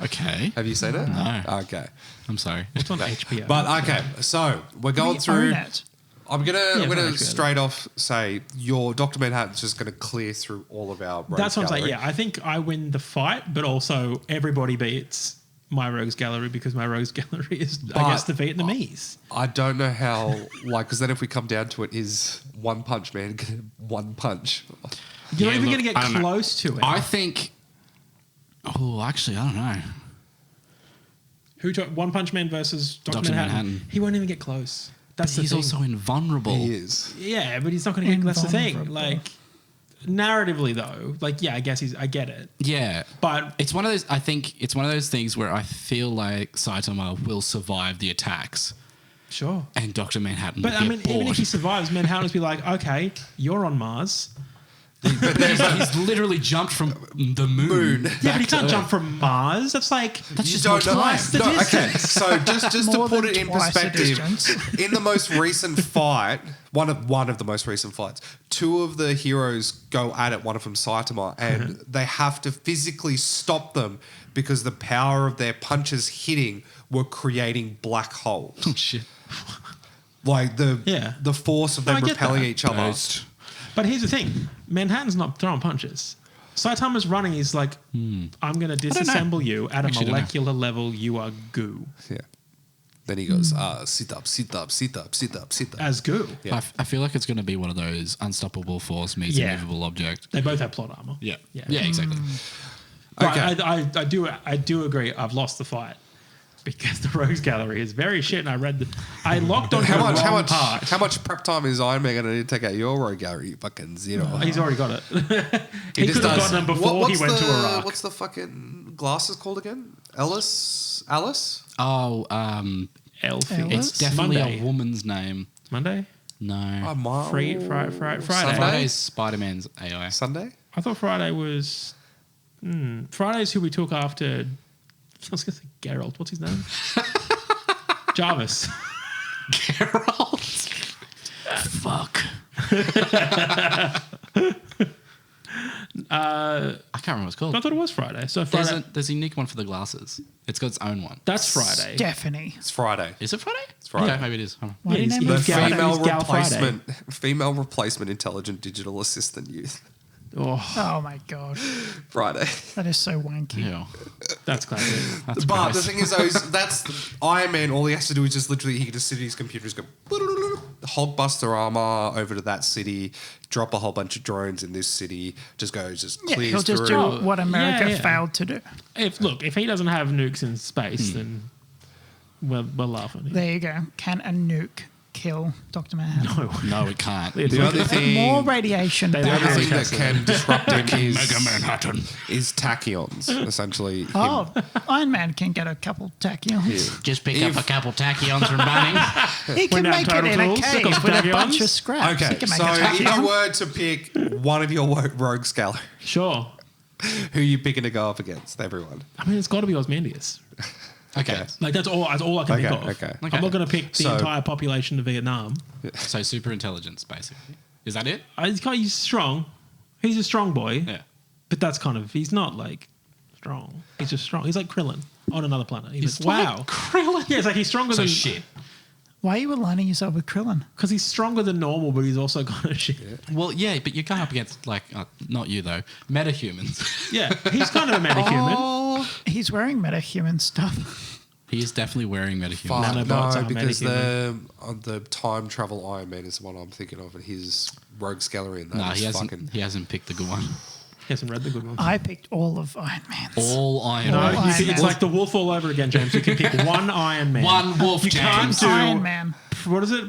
Okay. Have you seen it? No. Okay. I'm sorry. It's on HBO. But okay, so we're going We through. own it. I'm gonna Yeah, I'm gonna HBO. straight off say your Dr. Manhattan's just gonna clear through all of our. That's what I'm saying. gallery. Yeah, I think I win the fight, but also everybody beats my Rogues Gallery because my Rogues Gallery is, I guess, the Vietnamese. I don't know how, like, because then if we come down to it, is One Punch Man one punch? You're not Yeah, even look, going to I get don't know. close to it. I think. Oh, actually, I don't know. Who took One Punch Man versus Dr. Dr. Manhattan? Manhattan. He won't even get close. That's the He's thing. also invulnerable. He is. Yeah, but he's not going to get. That's the thing. Invulnerable. Like, narratively though, like, yeah, I guess I get it, Yeah. but It's one of those. I think it's one of those things where I feel like Saitama will survive the attacks, sure. and Doctor Manhattan. But will I get mean, bored. even if he survives, Manhattan will be like, okay, you're on Mars. he's literally jumped from the moon. Yeah, but he back to can't jump Earth. from Mars. That's like That's You just don't know. twice the No, okay, distance. so just to More put than it in twice the perspective, distance. in the most recent fight, one of the most recent fights, two of the heroes go at it. One of them Saitama, and they have to physically stop them because the power of their punches hitting were creating black holes. Oh shit. Like Yeah. the force of No, them I get repelling that. each other. But here's the thing: Manhattan's not throwing punches. Saitama's running. He's like, I'm going to don't know. disassemble you at a Actually don't know. molecular level. You are goo. Yeah. Then he goes, sit up, sit up, sit up, sit up, sit up. As goo. Yeah. I feel like it's going to be one of those unstoppable force meets Yeah. immovable object. They both have plot armor. Yeah. Yeah. Yeah. Exactly. But Okay. I do agree. I've lost the fight because the Rogues Gallery is very shit. And I locked on How the much? wrong part. How much prep time is Iron Man going to need to take out your rogue gallery? Fucking zero. He's already got it. he just could have does. gotten them before What's he went to the- Iraq. What's the fucking glasses called again? Alice? Oh, Elfie. Alice? it's definitely Monday. a woman's name. Monday. No. Friday. Friday's Spider-Man's AI. Sunday? I thought Friday was. Friday's who we took after. I was going to say Geralt. What's his name? Jarvis. Geralt. Fuck. I can't remember what it's called. I thought it was Friday. So Friday. There's a unique one for the glasses. It's got its own one. That's Friday. Stephanie. It's Friday. Is it Friday? It's Friday. Okay, maybe it is. Hold on. Why do you he's- name The it he's Gal- female he's Gal Friday. female replacement intelligent digital assistant youth. Oh, Oh my god, Friday. that is so wanky. Ew. that's classic. That's But gross. the thing is, though, that's Iron Man. All he has to do is just literally, he can just sit at his computer, just go, Hulkbuster armor over to that city, drop a whole bunch of drones in this city, just clears Yeah, he'll just through. do what America Yeah. failed to do. If he doesn't have nukes in space, then we're laughing. There you go. Can a nuke kill Dr. Manhattan? No, it can't. It's The like- other thing, More radiation. They the don't other have thing that Tesla. can disrupt him Manhattan. is tachyons, essentially. him. Oh, Iron Man can get a couple tachyons. Just pick If- up a couple tachyons from Bunnings. He can down make it Total in a Tools, cave got some with a tachyons. bunch of scraps. Okay, He can make so a if you tachyon. were to pick one of your rogues gallery, Sure. who are you picking to go up against? Everyone. I mean, it's got to be Ozymandias. Okay. Like that's all I can think of. Okay. I'm not going to pick the So- entire population of Vietnam. So super intelligence, basically. Is that it? He's strong. He's a strong boy. Yeah. But that's kind of he's not like strong. He's just strong. He's like Krillin on another planet. He's like, like wow. Krillin. Yeah, it's like he's stronger So than shit. Why are you aligning yourself with Krillin? because he's stronger than normal, but he's also kind of shit. Well, yeah, but you're going up against not you though, metahumans. Yeah, he's kind of a metahuman. Oh, he's wearing metahuman stuff. He is definitely wearing metahuman. Fuck, Nanobots no, are because metahuman. the time travel Iron Man is the one I'm thinking of, and his Rogues Gallery and that. Nah, is he hasn't picked the good one. He hasn't read the good one. I picked all of Iron Man's. All Iron No, Man. Iron it's Man. like the wolf all over again, James. You can pick one Iron Man. One wolf, You can't James. do Iron Man. What is it?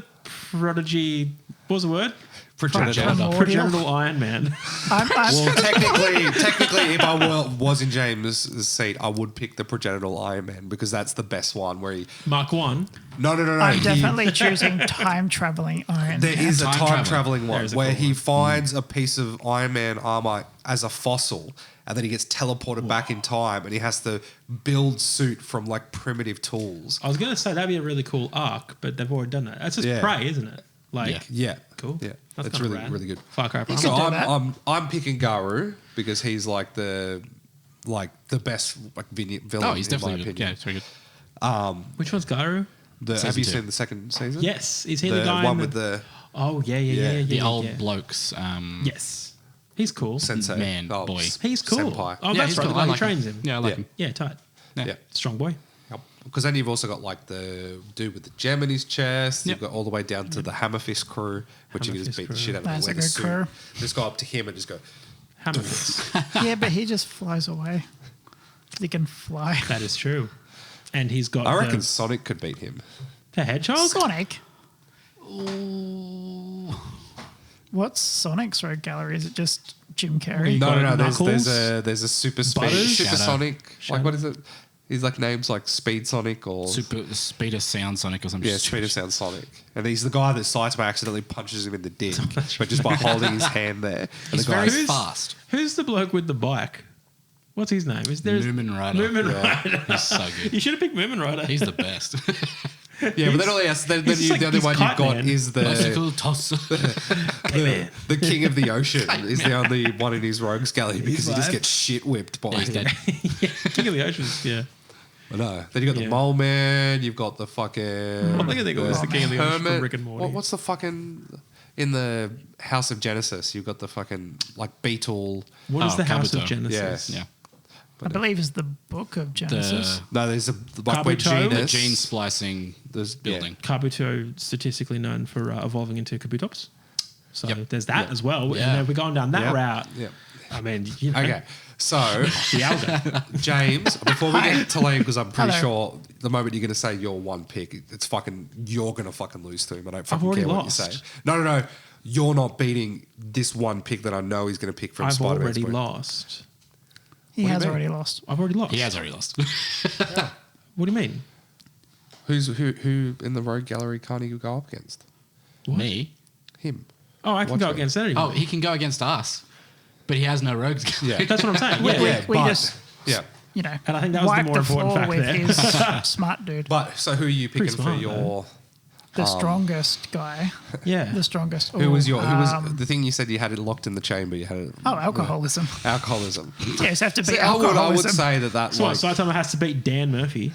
Prodigy. What was the word? Progenitor. Primordial. Progenital Iron Man. I'm Well, technically, if I was in James' seat, I would pick the Progenital Iron Man because that's the best one. Where he Mark 1. no. I'm definitely choosing time traveling Iron There Man. is a Time time traveling. traveling one There's a where cool he one. finds a piece of Iron Man armor as a fossil, and then he gets teleported back in time, and he has to build suit from like primitive tools. I was going to say that'd be a really cool arc, but they've already done that. That's just Yeah. Prey, isn't it? Like, Yeah. Yeah, cool. Yeah, That's it's kinda really rad. really good. Far Cry You Primal. So could do that. I'm picking Garu because he's like the best villain. Oh, he's in my definitely good. opinion. Yeah, it's very good. Which one's Garu? Have you 2. seen the second season? Yes. Is he the the guy one in with the Oh, yeah. The old yeah. blokes. Yes. He's cool. sensei Man, boy. He's cool. senpai. Oh, Yeah, that's he's right. cool. The I guy who like trains him. him. Yeah, I like Yeah. him. Yeah, tight. Yeah. Strong boy. Because then you've also got like the dude with the gem in his chest. Yep. You've got all the way down to the Hammer Fist crew, which you can just Hammer beat the Fist shit out of That's him. a good crew. Just go up to him and just go. Hammer fist. Yeah, but he just flies away. He can fly. That is true. And he's got I reckon the Sonic could beat him. hedgehog. Sonic. What's Sonic's rogue gallery? Is it just Jim Carrey? You No, got no, no. Knuckles? There's a super speed, Butters? super Shadow. Sonic. Like what is it? He's like names like Speed Sonic or Super Speed of Sound Sonic or something. yeah, Speed of Sound Sonic. And he's the guy that Saitama accidentally punches him in the dick, but just by holding his hand there. And He's the very guy's fast. Who's the bloke with the bike? What's his name? Is there Moomin Rider. Moomin Rider. He's so good. You should have picked Moomin Rider. He's the best. yeah, but then only else, then he's you, like- the other he's one Kite you've got Man. is the Bicycle toss. the king of the ocean is the only one in his rogues galley because he just alive. gets shit whipped by He's him. dead. King of the Oceans. Yeah. I know. Then you got the Yeah. Mole Man. You've got the fucking. I think it was the King of the Ocean from Rick and Morty. What's the fucking in the House of Genesis? You've got the fucking like beetle. What is Oh, the House of Kabuto. Genesis? Yeah. I believe is the book of Genesis. No, there's a like where Kabuto? The genus. gene splicing There's- building. Kabuto statistically known for evolving into Kabutops. So Yep. there's that as well. Yeah. And then we're going down that Yep. route. Yep. I mean, you know, Okay, so the alga. James, before we get to Liam, because I'm pretty Hello. sure the moment you're going to say your one pick, it's fucking you're going to fucking lose to him. I don't fucking already care what you lost. say. No. You're not beating this one pick that I know he's going to pick from I've Spider-Man's already book. lost. He What do you has mean? already lost. I've already lost. He has already lost. What do you mean? Who in the Rogue Gallery can't he go up against? Me? Him. Oh, I can Watch go it. against anyone. Oh, he can go against us, but he has no rogues. Yeah. That's what I'm saying. Yeah. we but- just, Yeah. you know, And I think that was the wiped more important floor fact with there. his smart dude. But so who are you picking Pretty for smart, your? The strongest guy. Yeah. The strongest. Who was your? Who was um, the thing you said you had it locked in the chamber? You had it. Oh, alcoholism. Alcoholism. Yes, have to be See, I would alcoholism. say that So like Saitama has to beat Dan Murphy.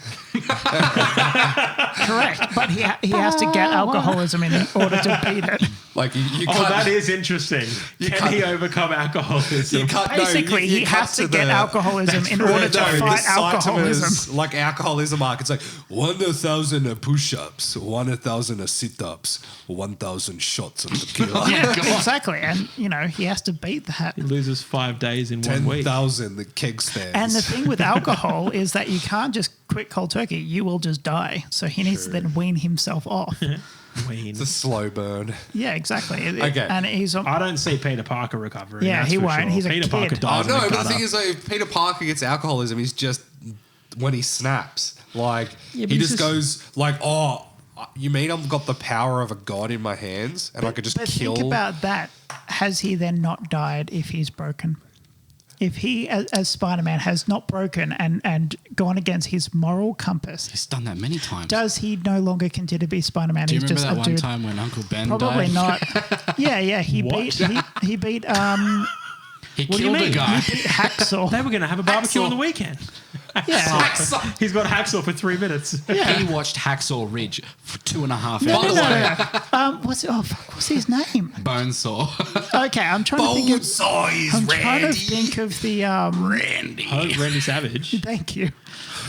Correct. But he has to get alcoholism in order to beat it. like you Oh, can't. that is interesting. Can can't- he overcome alcoholism? You can't, Basically, you he cut has to the- get alcoholism in No, order to no, fight the alcoholism. Saitama's, like alcoholism arc. It's like 1,000 push-ups, 1,000 sit-ups, 1,000 shots of tequila. Yeah, exactly. And, you know, he has to beat that. He loses 5 days in 1 week. 10,000 the keg stands. And the thing with alcohol is that you can't just quit cold turkey. You will just die. So he needs to then wean himself off. Wayne. it's a slow burn. Yeah, exactly. Okay. And he's on. I don't see Peter Parker recovering. Yeah, that's he for won't. Sure. He's a Peter kid. Parker Oh dies in no, the but the gutter. thing is, though, if Peter Parker gets alcoholism, he's just when he snaps, like Yeah, but he he's just goes like, "Oh, you mean I've got the power of a god in my hands, and I could just But kill?" think about that. Has he then not died if he's broken? If he, as Spider-Man, has not broken and gone against his moral compass, He's done that many times. does he no longer continue to be Spider-Man? Do you He's remember just that a one dude. time when Uncle Ben Probably died? not. Yeah. He What? beat. He beat. He do you killed a mean? guy. Hacksaw. They were going to have a barbecue Axel. on the weekend. Yeah. He's got Hacksaw for 3 minutes. He watched Hacksaw Ridge for 2.5 No, hours. what's his name? Bonesaw. Okay, I'm trying to think of. size, I'm trying to think of the. Randy. Oh, Randy Savage. Thank you.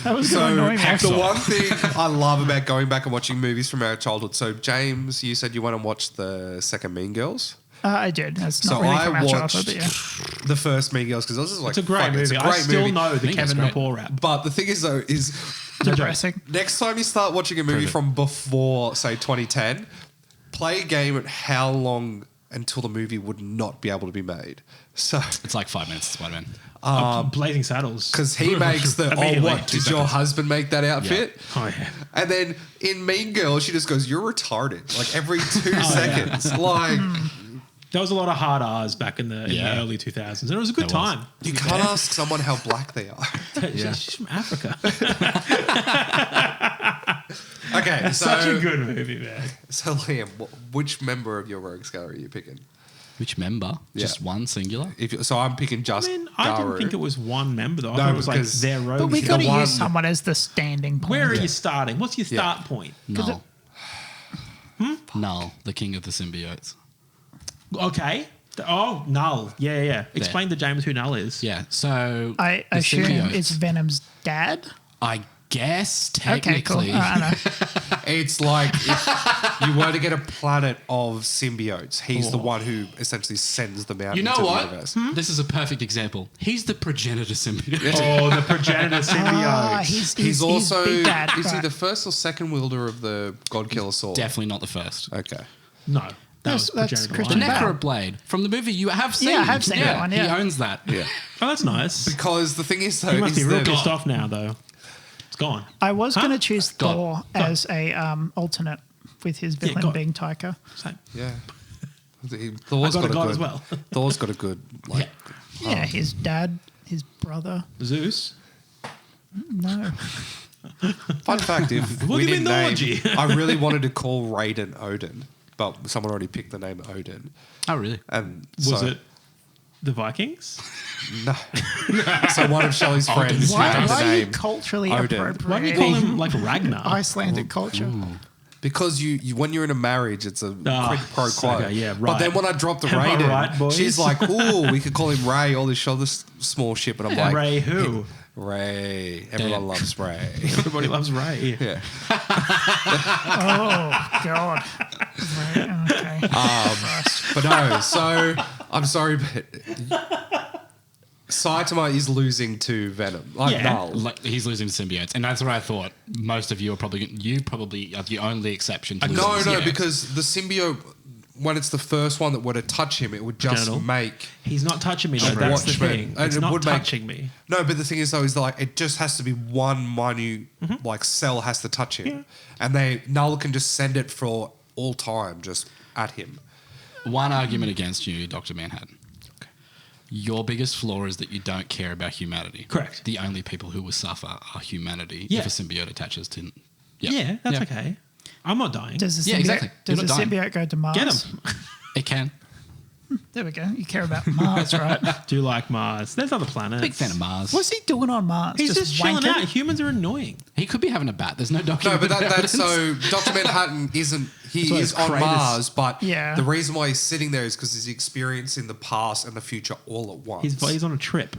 That was So going to annoy me. the one thing I love about going back and watching movies from our childhood. So James, you said you want to watch the second Mean Girls. I did. That's not So really I from our childhood, watched but yeah. the first Mean Girls because this is like It's a great movie. It's a I great still movie. know the think it's Kevin great. Rapport rap. But the thing is though, is Depressing. next time you start watching a movie Prove it. from before, say 2010, play a game at how long until the movie would not be able to be made. So It's like 5 minutes, Spider-Man. Blazing Saddles. because he makes the Immediately. what did your husband make that outfit? Oh, yeah. And then in Mean Girls, she just goes, "You're retarded." Like every 2 yeah. seconds. Like There was a lot of hard R's back in the early 2000s. And it was a good There was. time. you can't ask someone how black they are. She's from Africa. Okay, Such a so good movie, man. so Liam, which member of your rogues gallery are you picking? Which member? Yeah. Just one singular? So I'm picking just I mean, I didn't Garu. think it was one member, though. I No, thought it was like because- their rogue. But we thing. got to one- use someone as the standing point. Where are you starting? What's your Yeah. start point? Null. Null, the king of the symbiotes. Okay. Oh, Null. Yeah. Explain to James who Null is. Yeah, so... I the assume symbiotes- it's Venom's dad. I guess, Okay, cool. technically... I know. It's like if you were to get a planet of symbiotes, he's the one who essentially sends them out You know into what? the universe. This is a perfect example. He's the progenitor symbiote. Oh, the progenitor Ah, symbiote. he's also Big Dad. is he right. the first or second wielder of the God Killer sword? Definitely not the first. Okay. No. That was That's progenitor Christian line. The Bale. Necroblade from the movie you have seen. I have seen that one, yeah. He owns that. Yeah. Oh, that's nice. Because the thing is, though, He must be is real that- pissed off now, though. It's gone. I was going to choose God. Thor as a alternate with his villain God. being Taika. So, Yeah. Thor's I got a god good, as well. Thor's got a good, like, Yeah, his dad, his brother. Zeus. No. fun fact, if Look we at didn't name, mythology. I really wanted to call Raiden Odin, but someone already picked the name Odin. Oh, really? And Was so, it the Vikings? No. So one of Shelley's friends Why, had the why are you name culturally Odin. Why do you call appropriating him like Ragnar? Icelandic culture? because you when you're in a marriage, it's a quid pro so quo. okay, yeah, But right. then when I dropped the Am I Raiden, right, boys? she's like, "Ooh, we could call him Ray." All this other small shit, but I'm like, Ray who? Ray. Everyone Damn. loves Ray. Everybody loves Ray. Yeah. Oh, God. Right, okay. But no, so I'm sorry, but Saitama is losing to Venom. Like Yeah. Null. Like, he's losing to symbiotes, and that's what I thought. Most of you are probably are the only exception. To No, losing no, symbiotes. because the symbiote, when it's the first one that were to touch him, it would just Genital. make. He's not touching me though. That's the Watchmen. thing. And It's it not would make- touching me. No, but the thing is though, is like it just has to be one minute like cell has to touch him, and Null can just send it for all time just at him. One argument against you, Dr. Manhattan. Your biggest flaw is that you don't care about humanity. Correct. The only people who will suffer are humanity Yeah. if a symbiote attaches to. Yeah, that's okay. I'm not dying. Does the Yeah, symbiote, exactly. does You're the not dying. symbiote go to Mars? Get him. It can. There we go. You care about Mars, right? Do you like Mars? There's other planets. Big fan of Mars. What's he doing on Mars? He's just chilling wanking? out. Humans are annoying. He could be having a bat. There's no No, document. but that's so. Dr. Manhattan isn't. He That's why is it's on craters. Mars, but Yeah. the reason why he's sitting there is because he's experiencing the past and the future all at once. He's on a trip.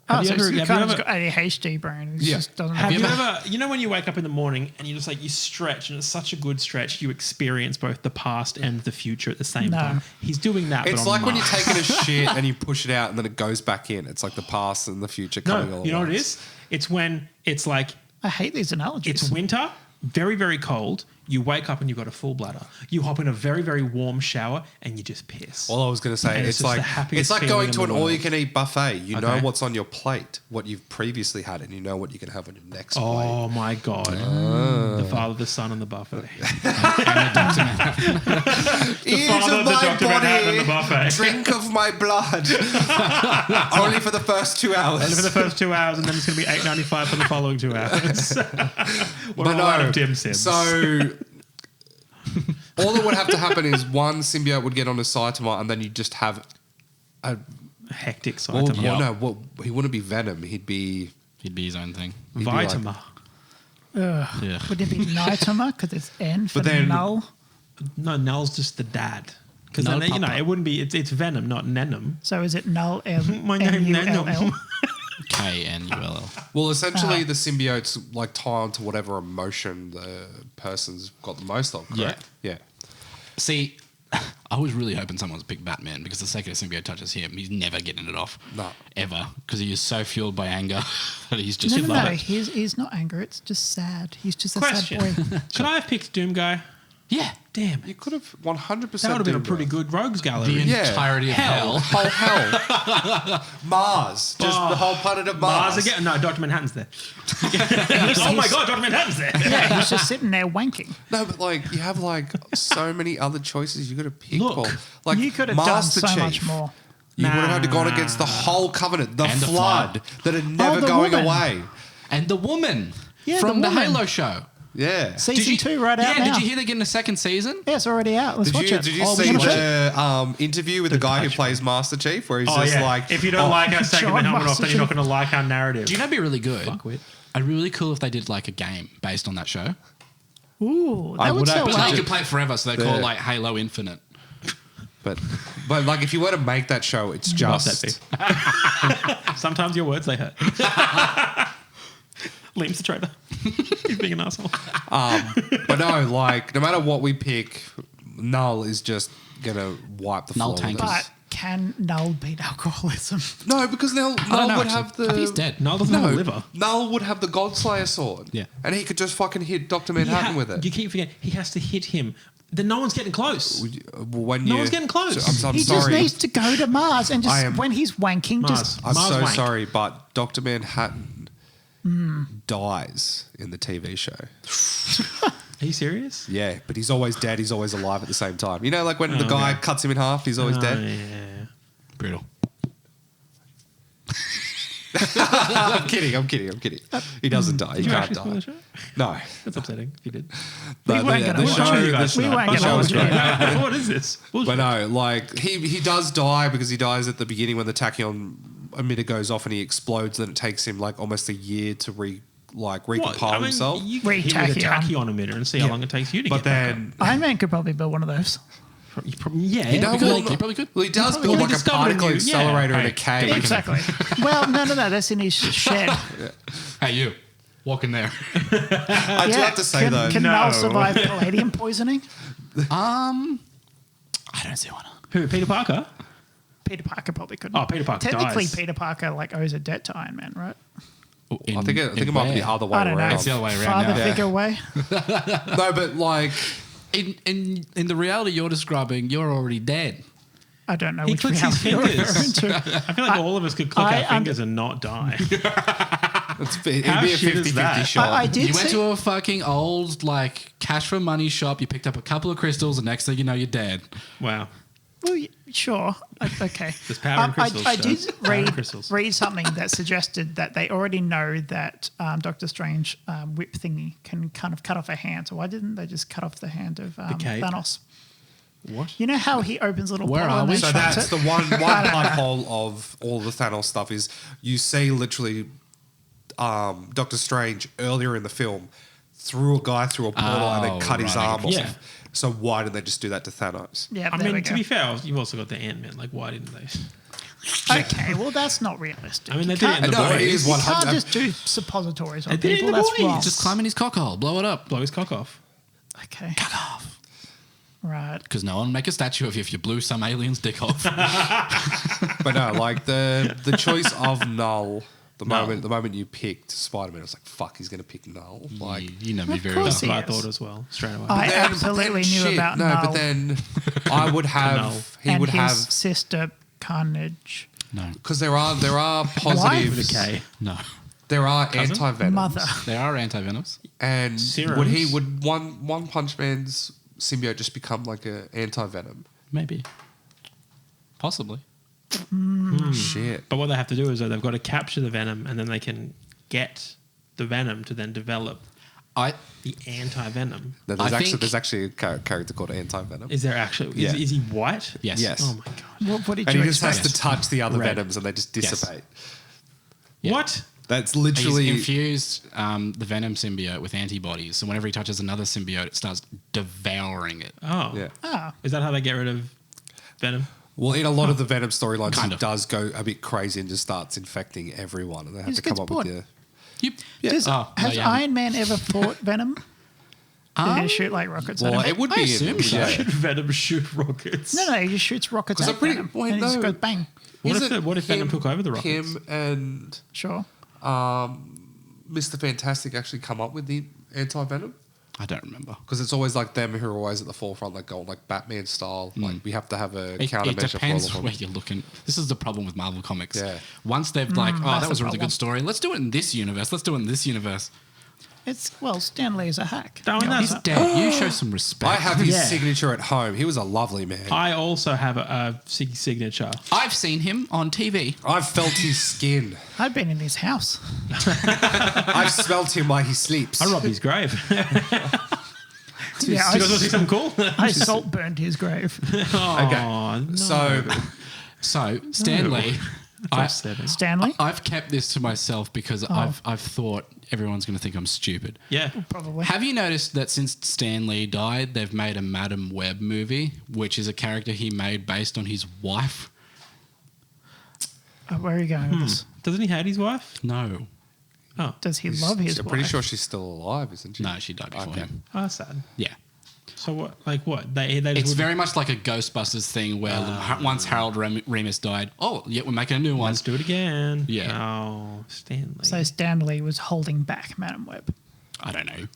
Oh, Have you so ever- he's have kind you of ever- got ADHD brain. He Yeah. just doesn't Have have you ever, you know, when you wake up in the morning and you just like you stretch and it's such a good stretch, you experience both the past and the future at the same No. time. He's doing that. It's but on like when you're Mars. taking a shit and you push it out and then it goes back in. It's like the past and the future coming all No, at you know what it once. is? It's when it's like I hate these analogies. it's winter, very very cold. You wake up and you've got a full bladder. You hop in a very very warm shower and you just piss. All I was going to say, And it's it's just the like happiest going feeling to in an the world. all-you-can-eat buffet. You know Okay. what's on your plate, what you've previously had, and you know what you can have on your next plate. Oh my god! Ah. The Father, the Son, and the buffet. Eat Father, of the my Dr. Manhattan, and the buffet. drink of my blood. Only for the first 2 hours. And for the first 2 hours, and then it's going to be $8.95 for the following 2 hours. We're all out of dim sims. So all that would have to happen is one symbiote would get onto Saitama, and then you just have a hectic well, Saitama. well, no, well, he wouldn't be Venom. He'd be He'd be his own thing. He'd be like- Vitama. Yeah. Would it be Nightama? Because it's N for But then- null. No, Null's just the dad. Because Null then, you know, Papa. it wouldn't be. It's Venom, not Nenum. So is it null M? My name N-U-L-L? Nenum. K-N-U-L-L. Well, essentially, the symbiotes like tie onto whatever emotion the person's got the most of. Correct? Yeah. See, I was really hoping someone would pick Batman because the second a symbiote touches him, he's never getting it off. No. Ever. Because he is so fueled by anger that he's just No, love it. he's not anger. It's just sad. He's just a Question. sad boy. Could I have picked Doom Guy? Yeah. Damn. You could have 100%. That would have been a pretty good rogues gallery. The Yeah. entirety of hell. Whole hell. Mars. Just the whole planet of Mars. Mars again? No, Dr. Manhattan's there. Oh my God, Dr. Manhattan's there. Yeah, he's just sitting there wanking. No, but like you have like so many other choices you could have picked. Look, Paul. Like You could have done Master so Chief. much more. You would have had to gone against the whole covenant, the And the flood that are never the going woman. away. And the woman Yeah, from the the, woman. Halo show. Yeah. Season 2 right out Yeah, now. did you hear they're getting a second season? Yeah, it's already out. Let's watch it. Did you Oh, see watch it. the interview with the guy who plays Master Chief, where he's Oh, just yeah. like, if you don't like us taking the John helmet off, then you're not Masterson. going to like our narrative. Do you know it'd be really good? Fuckwit. It'd be really cool if they did like a game based on that show. Ooh, I that would would sell But actually- they well. could play it forever, so they call it Yeah. like Halo Infinite. but like if you were to make that show, it's Love that just bit. Sometimes your words, they hurt. Liam's the traitor. He's being an asshole. But no, like no matter what we pick, Null is just gonna wipe the Null floor. with tankers. us. But can Null beat alcoholism? No, because Null know, would actually. have the. I think he's dead. Null doesn't have a liver. Null would have the Godslayer sword. Yeah. and he could just fucking hit Dr. Manhattan with it. You keep forgetting. He has to hit him. Then no one's getting close. When No you, one's getting close. So I'm He just sorry. needs to go to Mars and I just am- when he's wanking, Mars. just I'm Mars so wank. sorry, but Dr. Manhattan dies in the TV show. Are you serious? Yeah, but he's always dead. He's always alive at the same time. You know, like when the guy okay. cuts him in half, he's always dead. Yeah. Brutal. I'm kidding. He doesn't die. He Did you can't actually spoil die. the show? No. That's upsetting if you did. But weren't gonna the watch show, it. the We show- weren't the gonna show watch is it. great. What is this? But Bullshit. no, like he does die because he dies at the beginning when the tachyon emitter goes off and he explodes. Then it takes him like almost a year to recompile himself. You can hit with a Tachyon. tachyon emitter and see how long it takes you to But get back then Iron Man could probably build one of those. up. You probably, yeah, he does. because- He probably could. Well, he does probably build could. like a Discovered a particle new- accelerator in yeah. a cave. Exactly. Well, no, that's in his shed. Hey, you. Walk in there. I do have to say though, Can No. Null survive palladium poisoning? I don't see why not. Who? Peter Parker? Peter Parker probably couldn't. Oh, Peter Parker Technically, dies. Peter Parker like owes a debt to Iron Man, right? I think it might be the other way I don't know. around. It's the other way around Father now. figure way. No, but like In the reality you're describing, you're already dead. I don't know He which clicks his reality you're referring fingers. to. I feel like all of us could click I our fingers and not die. it'd be How a shit is 50-50 that? shot. I did You went see. to a fucking old like cash for money shop. You picked up a couple of crystals, and next thing you know, you're dead. Wow. Well, sure. Okay. There's power in crystals, I so did power in read, crystals. read something that suggested that they already know that Doctor Strange whip thingy can kind of cut off a hand. So why didn't they just cut off the hand of cape? Thanos? What? You know how he opens a little Where portal are and we? then So shuts that's it? the one plot hole of all the Thanos stuff is you see literally Doctor Strange earlier in the film threw a guy through a portal and then cut his right, arm off. yeah. So why didn't they just do that to Thanos? Yeah, I there we mean, to go. be fair, you've also got the Ant-Man. Like, why didn't they? Okay, well, that's not realistic. I mean, they You did it can't- in the No, it boys. is You 100. can't just do suppositories on They did it in people. the That's boys. wrong. Just climb in his cockhole, blow it up, Blow his cock off. Okay, cut off. right. Because no one would make a statue of you if you blew some alien's dick off. But no, like the choice of Null. The Null. moment you picked Spider-Man, I was like, "Fuck, he's gonna pick Null." Like, you know me Of very well. course That's what I Yes. thought as well, straight away. I then- absolutely then knew shit, about no, Null but then I would Null. have. He and would his have sister Carnage. No, because there are With positives. a K. no. There are Cousin? anti-venoms. Mother. There are anti-venoms. And Serums? would one Punch Man's symbiote just become like a anti-venom? Maybe. Possibly. Shit. But what they have to do is they've got to capture the venom, and then they can get the venom to then develop I the anti-venom. No, I think- there's actually a character called anti-venom. Is there actually? Yeah. Is he white? yes. Yes. Oh my god. What did And you he just has expect? to touch the other Red. venoms and they just Yes. dissipate. Yeah. What? That's literally He's infused the Venom symbiote with antibodies, so whenever he touches another symbiote, it starts devouring it. Oh. yeah. Ah, Is that how they get rid of Venom? Well, in a lot of the Venom storylines, Kind it of. does go a bit crazy and just starts infecting everyone, and they have He to just come gets up with bored. the. has Iron Man ever fought Venom? Did he shoot like rockets at Well, him? it would I be assume in, so. yeah. Should Venom shoot rockets? No, he just shoots rockets 'Cause at I'm pretty- Venom. wait, and he just no. goes bang. What Is it if Venom took over the rockets? Him and Sure. Mr. Fantastic actually come up with the anti-venom? I don't remember. Because it's always like them who are always at the forefront, like going like Batman style. Like we have to have a It countermeasure for all depends of them. where you're looking. This is the problem with Marvel Comics. Yeah. Once they've like, oh, that's that was the a really problem. good story. Let's do it in this universe. Let's do it in this universe. Stan Lee is a hack. Darwin, that's- He's dead. You show some respect. I have his Yeah. signature at home. He was a lovely man. I also have a signature. I've seen him on TV. I've felt his skin. I've been in his house. I've smelt him while he sleeps. I robbed his grave. Yeah, You guys want to see something cool? I salt burned his grave. Oh, no. So Stanley, I, Upsetting. Stanley? I've kept this to myself because I've thought everyone's going to think I'm stupid. Yeah. Probably. Have you noticed that since Stan Lee died, they've made a Madam Web movie, which is a character he made based on his wife? Where are you going with this? Doesn't he hate his wife? No. Oh, Does he love his I'm wife? pretty sure she's still alive, isn't she? No, she died before Okay. him. oh sad. Yeah. So what? Like what? They just It's would- very much like a Ghostbusters thing where once Harold Ramis died, oh, yeah, we're making a new one. Let's do it again. Yeah. Oh, Stanley. So Stanley was holding back Madam Web. I don't know.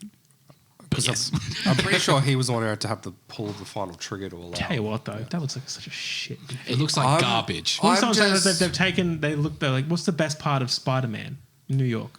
But yes. I'm pretty sure he was the one who had to have to pull the final trigger to allow. Tell you what though, that looks like such a shit. It looks like I'm- garbage. I'm Someone saying that just- they've taken. They're like, what's the best part of Spider-Man? New York.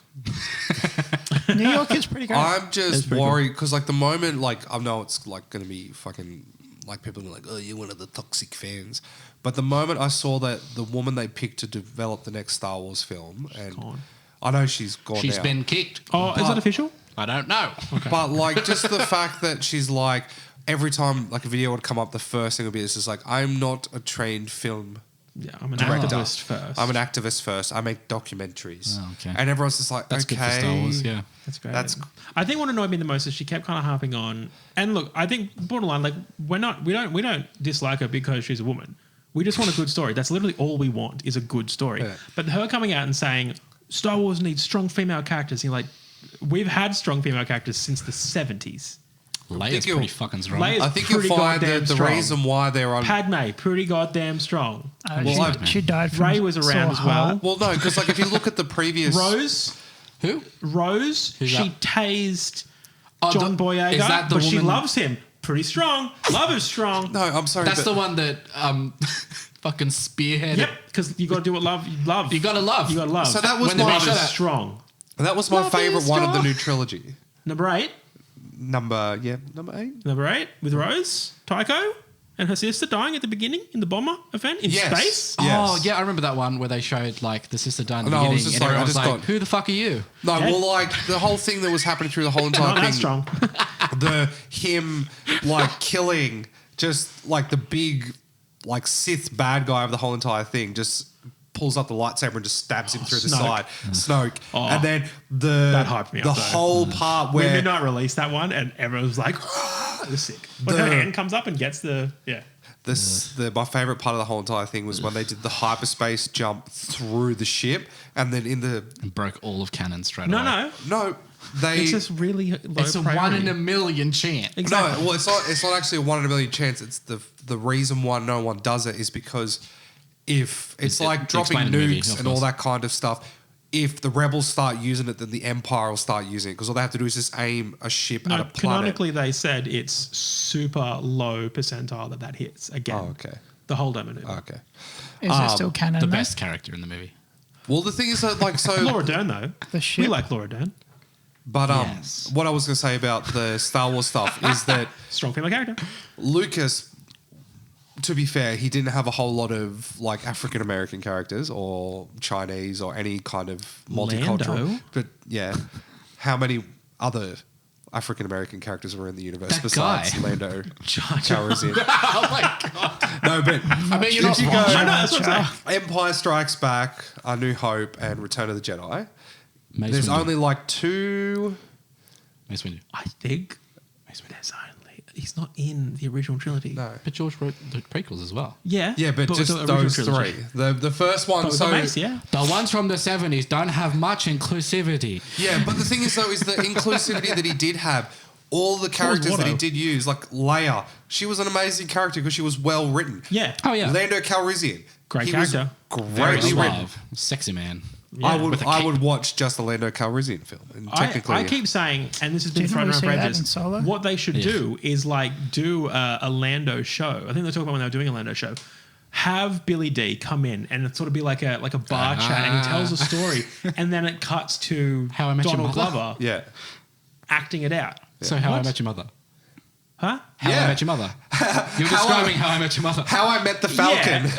New York is pretty great. I'm It's just pretty worried because, like, the moment, like, I know it's like going to be fucking like people are like, oh, you're one of the toxic fans. But the moment I saw that the woman they picked to develop the next Star Wars film, and gone. I know she's gone. She's now, been kicked. Oh, is But- it official? I don't know. But like, just the fact that she's like, every time like a video would come up, the first thing would be it's just like, I'm not a trained film. Yeah, I'm an Director. activist first. I'm an activist first. I make documentaries. Oh, okay. And everyone's just like, That's okay. good for Star Wars, yeah. That's great. That's- I think what annoyed me the most is she kept kind of harping on. And look, I think borderline, like we don't dislike her because she's a woman. We just want a good story. That's literally all we want is a good story. Yeah. But her coming out and saying Star Wars needs strong female characters, you're like, we've had strong female characters since the 70s. Leia's you'll- pretty fucking strong. Leia's I think you'll pretty find goddamn that the strong. reason why they're on. Padme, pretty goddamn strong. She died from Ray was around sore as well. heart. Well, no, because like if you look at the previous Rose, Who? Who's that? she tased Oh, John Boyega, is that the but she woman- loves him. Pretty strong. Love is strong. No, I'm sorry. That's but the one that fucking spearheaded. Yep, because you got to do what you love. You gotta love. You got to love. So that was When they my love show is that- strong. that was my Love favorite is one of the strong. new trilogy. Number 8. Number 8. Number 8 with Rose, Tycho, and her sister dying at the beginning in the bomber event in Yes. space. Yes. Oh, yeah, I remember that one where they showed like the sister dying in the No, I was beginning, just and like- I everyone's just like, got- "Who the fuck are you?" No, Okay. well, like the whole thing that was happening through the whole entire Not thing. that strong. Him like killing just like the big like Sith bad guy of the whole entire thing just pulls up the lightsaber and just stabs him through the Snoke. side. Snoke. Oh, and then the that hyped me up, the though. whole part When where Midnight released that one, and everyone was like, it was sick. When her The- hand comes up and gets the my favorite part of the whole entire thing was when they did the hyperspace jump through the ship and then in the And broke all of canon straight No, away. no. no they It's just really low It's a priority. 1 in a million chance. Exactly. No, well, it's not actually a 1 in a million chance. It's the reason why no one does it is because if it's like dropping explain in the movie, nukes of and all course. that kind of stuff, if the rebels start using it, then the Empire will start using it because all they have to do is just aim a ship at No, a planet. canonically, they said it's super low percentile that hits again. Oh, okay. The whole maneuver. Okay. Is it still canon? The though? best character in the movie. Well, the thing is that like so, Laura Dern, though. The We ship. like Laura Dern. but Yes. what I was going to say about the Star Wars stuff is that Strong female character. Lucas, to be fair, he didn't have a whole lot of like African American characters or Chinese or any kind of multicultural. Lando. But yeah, how many other African American characters were in the universe That besides guy. Lando Jar Jar. Calrissian? Oh my god! No, but I mean, you're not if you wrong. go No, that's what I'm saying. Empire Strikes Back, A New Hope, and Return of the Jedi, Mace There's Windu. only like 2. Mace Windu. I think there's only. He's not in the original trilogy. No. But George wrote the prequels as well. Yeah. Yeah, but just the original those trilogy. 3. The first one. But So Mace, yeah. The ones from the 70s don't have much inclusivity. yeah, but the thing is though, is the inclusivity that he did have. All the characters that he Watto. did use, like Leia, she was an amazing character because she was well written. Yeah. Oh, yeah. Lando Calrissian, Great he character. was Very greatly written. suave. Sexy man. Yeah. With a I cape. would watch just a Lando Calrissian film. And technically, I keep saying, and this has been Didn't thrown we around see for that ages, in Solo? what they should do is like do a Lando show. I think they talked about when they were doing a Lando show. Have Billy D come in and it sort of be like a bar chat, and he tells a story, and then it cuts to How I Met Your Donald Mother? Glover yeah. acting it out. So How I What? Met Your Mother. Huh? How Yeah. I Met Your Mother. You're How describing How I Met Your Mother. How I Met the Falcon. Yeah.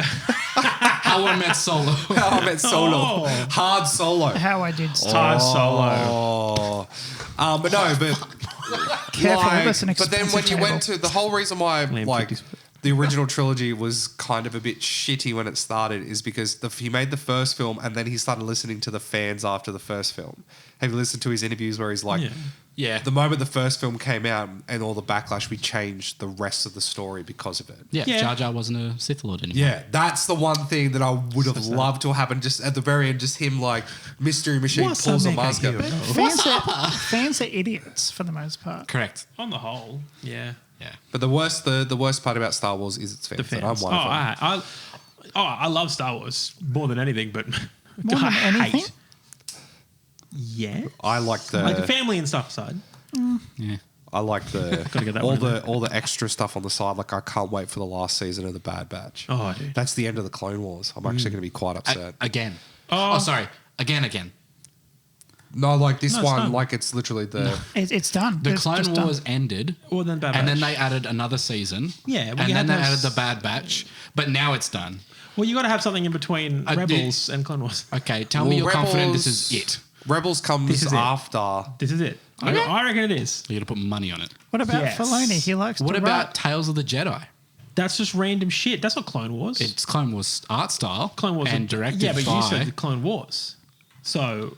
How I Met Solo. How I Met Solo. Oh. Hard Solo. How I did stuff. Hard Solo. Oh. But no, but Careful, like, that's an but then when expensive you went table. to the whole reason why Liam like 50s. the original trilogy was kind of a bit shitty when it started is because he made the first film and then he started listening to the fans after the first film. Have you listened to his interviews where he's like, Yeah. Yeah. the moment the first film came out and all the backlash, we changed the rest of the story because of it. Yeah, Yeah. Jar Jar wasn't a Sith Lord anymore. Yeah, that's the one thing that I would have loved to happen just at the very end, just him like Mystery Machine What's pulls a a mega mask up. hero? Fans are idiots for the most part. Correct. On the whole, yeah. Yeah. But the worst part about Star Wars is its fans. The And fans. I'm one of them. I love Star Wars more than anything, but More than I anything? hate. Yeah. I like the Like the family and stuff aside. Yeah. I like the Gotta get that all one in the all the extra stuff on the side. Like I can't wait for the last season of the Bad Batch. Oh, dude. That's the end of the Clone Wars. I'm actually going to be quite upset. Again. Oh. Oh, sorry. Again. No, like this No, it's one, done. like it's literally the It's done. The It's Clone just done. Wars ended. Well, then Bad And then Batch. they added another season. Yeah, well, and you then had they those- added the Bad Batch. But now it's done. Well, you got to have something in between I did- Rebels and Clone Wars. Okay, tell me Well, you're confident this Rebels- is it. Rebels comes This is it. after. This is it. Okay. I reckon it is. You got to put money on it. What about Yes. Filoni? He likes What to about write. Tales of the Jedi? That's just random shit. That's not Clone Wars. It's Clone Wars art style. Clone Wars and directed Yeah, but by. you said the Clone Wars. So,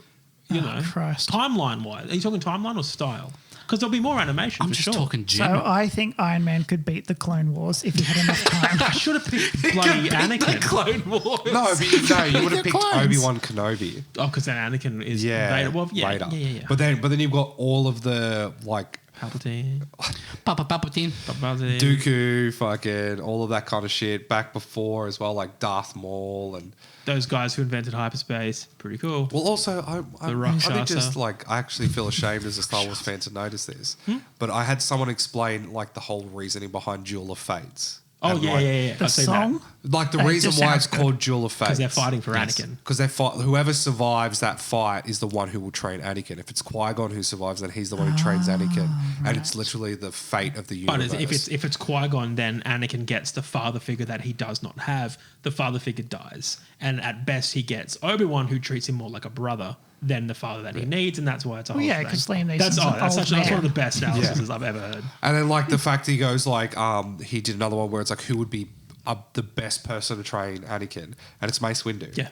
you know, Christ. timeline wise, are you talking timeline or style? Because there'll be more animation I'm for just sure. talking So general. I think Iron Man could beat the Clone Wars if he had enough time. I should have picked bloody Anakin. Clone Wars. No, but you would have They're picked clones. Obi-Wan Kenobi. Oh, because then Anakin is Yeah, Vader. Well, yeah, later. yeah. But then you've got all of the like Palpatine, Papa Palpatine. Palpatine. Dooku, fucking all of that kind of shit back before as well, like Darth Maul and. Those guys who invented hyperspace. Pretty cool. Well, also, I The think Rakshasa. just like I actually feel ashamed as a Star Wars fan to notice this, but I had someone explain like the whole reasoning behind Duel of Fates. Oh, And, yeah, like, yeah. The I've seen song? Like the It reason just why sounds it's called Duel of Fates because they're fighting for Yes. Anakin. Because whoever survives that fight is the one who will train Anakin. If it's Qui-Gon who survives, then he's the one who trains Anakin, and it's literally the fate of the But universe. if it's Qui-Gon, then Anakin gets the father figure that he does not have. The father figure dies, and at best he gets Obi-Wan, who treats him more like a brother than the father that he needs, and that's why it's a whole yeah, thing. 'cause Liam Neeson's That's an that's old one of the man. best analyses I've ever heard. And then like the fact he goes like he did another one where it's like who would be the best person to train Anakin, and it's Mace Windu. Yeah.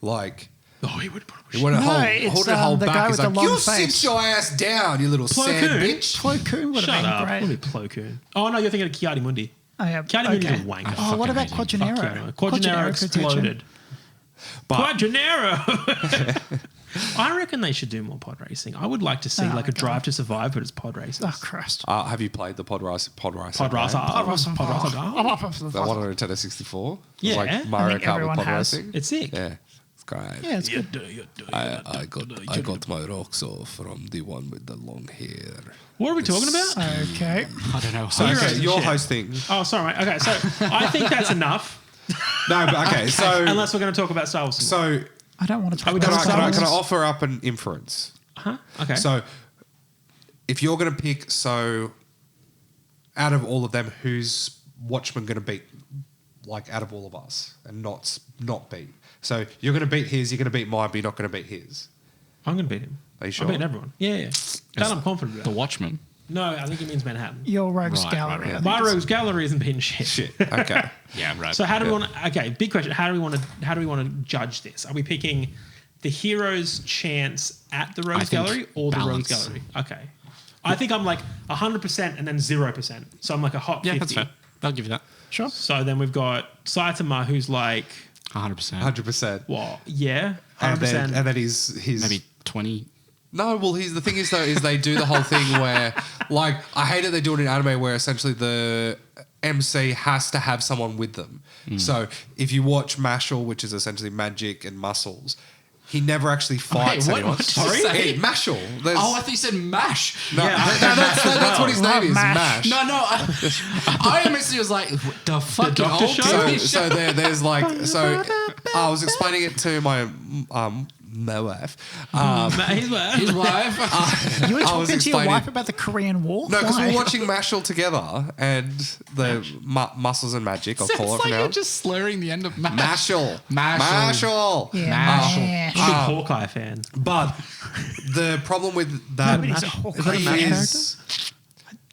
like Oh, he would put he wouldn't No, hold it's, hold the back. guy He's with the like, long you face." sit your ass down, you little Plo sand Koon? bitch. Plo Koon would Shut have up. been Would great. be Plo Koon. Oh no, you're thinking of Kiadi Mundi. I have. Kiadi Mundi's a wanker. Oh, what about Fucking hate him. Quadraro? Quadraro could teach him. exploded. But Quadraro. I reckon they should do more pod racing. I would like to see Oh, like a God. Drive to Survive, but it's pod races. Oh, Christ. have you played the Pod Racer? Pod racer. game? Pod racer. That one on Nintendo 64. Yeah. like I Mario think Kart with everyone pod has. racing. It's sick. Yeah, it's great. Yeah, it's good. I got my rocks off from the one with the long hair. What are we talking about? Okay. I don't know. So You're okay, hosting you're shit. hosting. Oh, sorry, mate. Okay, so I think that's enough. No, but okay. So Unless we're going to talk about Star Wars. some more. so I don't want to talk we about done Star Wars. can I offer up an inference? Huh? Okay. So if you're going to pick, so out of all of them, who's Watchmen going to beat? Like out of all of us, and not beat. So you're going to beat his, you're going to beat mine, but you're not going to beat his. I'm going to beat him. Are you sure? I'm beating everyone. Yeah. That I'm confident The about. Watchmen. No, I think he means Manhattan. Your Rogues Right, Gallery. right, right. I think My it's- Rogues Gallery isn't being shit. Shit. Okay. Yeah, right. So how do we want to? Okay, big question. How do we want to judge this? Are we picking the hero's chance at the Rogues think Gallery or the Rogues balance. Gallery? Okay. I think I'm like 100% and then 0%. So I'm like a hot 50. Yeah, that's fair. I'll give you that. Sure. So then we've got Saitama, who's like, 100%. 100%. what? Yeah, 100%. And then he's Maybe 20. No, well, the thing is though is they do the whole thing where, like, I hate it they do it in anime where essentially the MC has to have someone with them. So if you watch Mashal, which is essentially magic and muscles, he never actually fights what? anyone. What did you say? Hey, Mashal. There's- Oh, I thought you said MASH. no, that's what his name is. Mash. Mash. No, I honestly was like, the fucking Doctor old Show? TV So there's like I was explaining it to my wife. His word. His wife. You were I was talking to your explaining- wife about the Korean War? No, because Why? we're watching Mashal together and the muscles and magic. I'll call it Sounds for like now. you're just slurring the end of MASH. Mashal. Mashal. Mashal. Yeah. Mash. I'm a big Hawkeye fan. But the problem with that Nobody's a Hawkeye is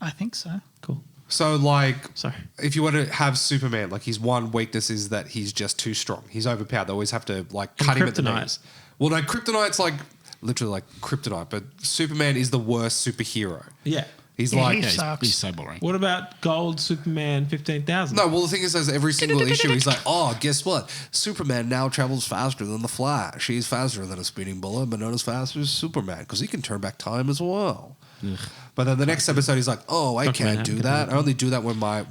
I think so. Cool. so like Sorry. if you were to have Superman, like his one weakness is that he's just too strong. He's overpowered. They always have to like cut him at the Kryptonite. knees. Well, no, Kryptonite's like literally like Kryptonite, but Superman is the worst superhero. Yeah. He's Yeah, like he Yeah, sucks. he's so boring. What about Gold Superman 15,000? no. Well, the thing is, there's every single issue. He's like, oh, guess what? Superman now travels faster than the Flash. He's faster than a speeding bullet, but not as fast as Superman because he can turn back time as well. But then the next episode, he's like, oh, I Dr. can't Manhattan do can that. do I only do that when my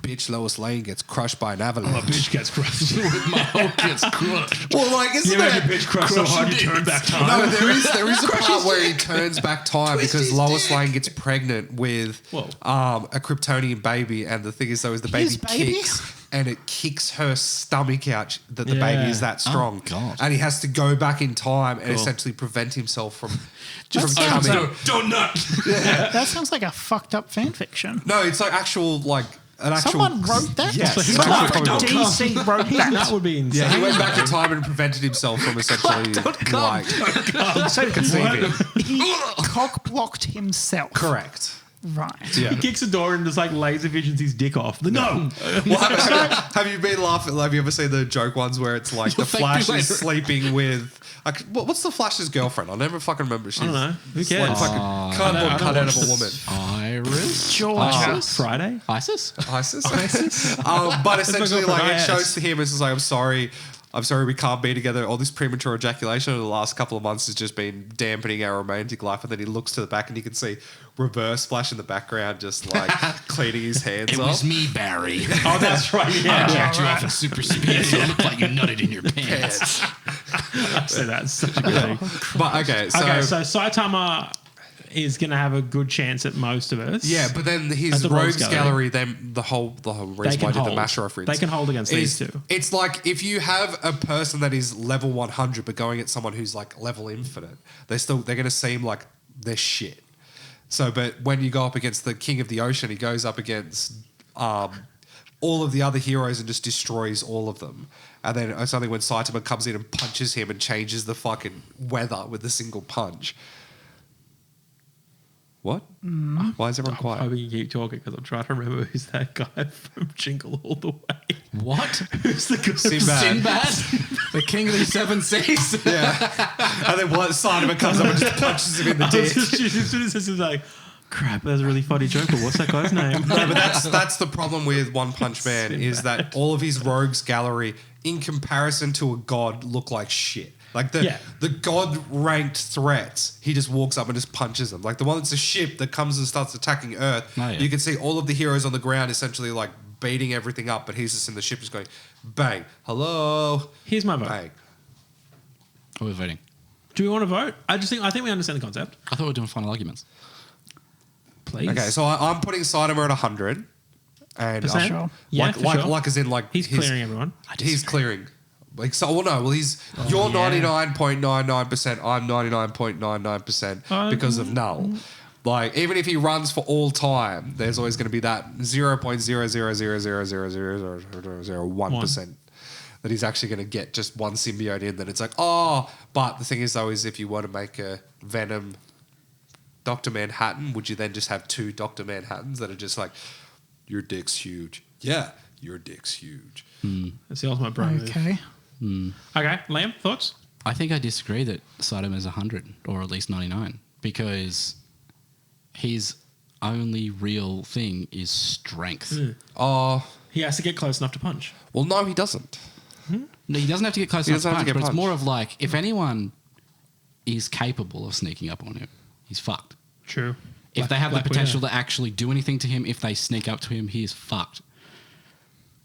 bitch Lois Lane gets crushed by an avalanche. bitch gets crushed. My Hulk gets crushed. Well, like, isn't You made that? your bitch crush so hard you turn back time. No, there is a part where he turns back time because Lois Lane gets pregnant with Whoa. a Kryptonian baby, and the thing is though is the baby His baby? kicks and it kicks her stomach out that the Yeah. baby is that strong, God. and he has to go back in time and essentially prevent himself from Just coming. Don't nut. That sounds like a fucked up fan fiction. No, it's like actual like an actual. Someone wrote that? Yes, So he's someone not comic book. DC wrote That that. would be insane. Yeah, he went back in time and prevented himself from essentially like So conceiving. he cock blocked himself. Correct. Right. Yeah. He kicks a door and just like laser visions his dick off. No. Well, have you been laughing? Have you ever seen the joke ones where it's like the You'll thank Flash me is later. sleeping with like what's the Flash's girlfriend? I'll never fucking remember. She's I don't know. Who cares? like fucking I cardboard don't cut out watch of a this. woman. Iris? Georgia. Friday. ISIS? ISIS. But essentially, girlfriend, like it IS. shows to him it's just like I'm sorry, we can't be together. All this premature ejaculation over the last couple of months has just been dampening our romantic life. And then he looks to the back and you can see Reverse Flash in the background, just like cleaning his hands It off. was me, Barry. Oh, that's right. I Yeah. jacked you off at super speed so it looked like you nutted in your pants. So that's such a good thing. But okay, so Saitama is going to have a good chance at most of us. yeah, but then At his the Rogues Rogues Gallery, then the whole reason why I did the Mash reference. They can hold against these two. It's like if you have a person that is level 100 but going at someone who's like level infinite, they're going to seem like they're shit. So, but when you go up against the King of the Ocean, he goes up against all of the other heroes and just destroys all of them. And then it's only when Saitama comes in and punches him and changes the fucking weather with a single punch. What? Why is everyone I'm quiet? hoping you keep talking because I'm trying to remember who's that guy from Jingle All the Way. What? Who's the guy? Sinbad. Sinbad? The king of the seven seas? Yeah. And then one Saitama comes up and just punches him in the I was dick. just- as soon as this is like, crap, that's a really funny joke. But what's that guy's name? No, but that's the problem with One Punch Man is that all of his rogues gallery, in comparison to a god, look like shit. Like the god ranked threats, he just walks up and just punches them. Like the one that's a ship that comes and starts attacking Earth. Oh, yeah. You can see all of the heroes on the ground essentially like beating everything up, but he's just in the ship just going bang, hello, Here's my vote. bang. We're voting. Do we want to vote? I think we understand the concept. I thought we were doing final arguments. Please. Okay, so I'm putting Saitama at 100. And Percent? Sure. Yeah, like, for like, sure. like as in like He's his- clearing everyone. He's clearing. Like so, well, no. Well, you're yeah. 99.99%. I'm 99.99% because of null. Like even if he runs for all time, there's always going to be that 0.000000001% that he's actually going to get just one symbiote in. That it's like, oh, but the thing is though, is if you want to make a Venom Dr. Manhattan, would you then just have two Dr. Manhattans that are just like, your dick's huge? Yeah, your dick's huge. That's the ultimate bro move. Okay. Okay, Liam, thoughts? I think I disagree that Sodom is 100 or at least 99 because his only real thing is strength. Oh, He has to get close enough to punch. well, no, he doesn't. No, he doesn't have to get close He enough to doesn't have punch, to get but it's punched. more of like if anyone is capable of sneaking up on him, he's fucked. True. If they have the Black potential Widow. to actually do anything to him, if they sneak up to him, he is fucked.